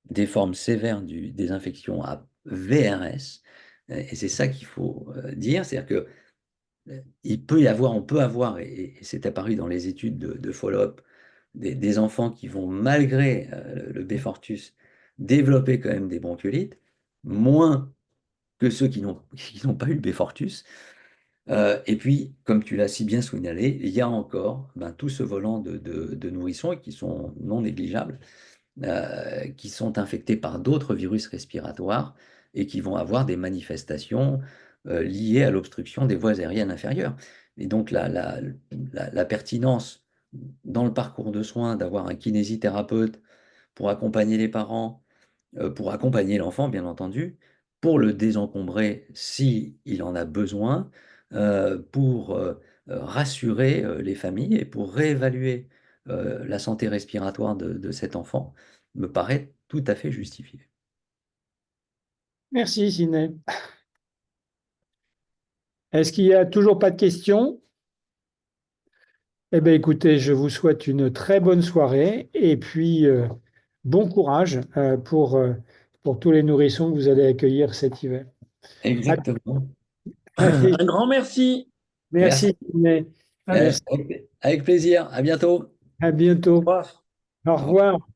Speaker 1: des formes sévères des infections à VRS. Et c'est ça qu'il faut dire, c'est-à-dire que on peut avoir, et c'est apparu dans les études de follow-up, des enfants qui vont, malgré le Beyfortus, développer quand même des bronchiolites, moins que ceux qui n'ont pas eu le Beyfortus. Et puis, comme tu l'as si bien signalé, il y a encore tout ce volant de nourrissons et qui sont non négligeables, qui sont infectés par d'autres virus respiratoires et qui vont avoir des manifestations liées à l'obstruction des voies aériennes inférieures. Et donc la pertinence dans le parcours de soins d'avoir un kinésithérapeute pour accompagner les parents, pour accompagner l'enfant, bien entendu, pour le désencombrer si il en a besoin, pour rassurer les familles et pour réévaluer la santé respiratoire de cet enfant, me paraît tout à fait justifié.
Speaker 2: Merci, Siné. Est-ce qu'il y a toujours pas de questions? Eh bien, écoutez, je vous souhaite une très bonne soirée et puis bon courage pour tous les nourrissons que vous allez accueillir cet hiver.
Speaker 1: Exactement.
Speaker 2: Allez,
Speaker 3: Un grand merci.
Speaker 1: Merci.
Speaker 2: merci, Siné. Merci.
Speaker 1: Avec plaisir. À bientôt.
Speaker 2: À
Speaker 3: Au
Speaker 2: bientôt.
Speaker 3: revoir.
Speaker 2: Au
Speaker 1: Au revoir.
Speaker 2: revoir.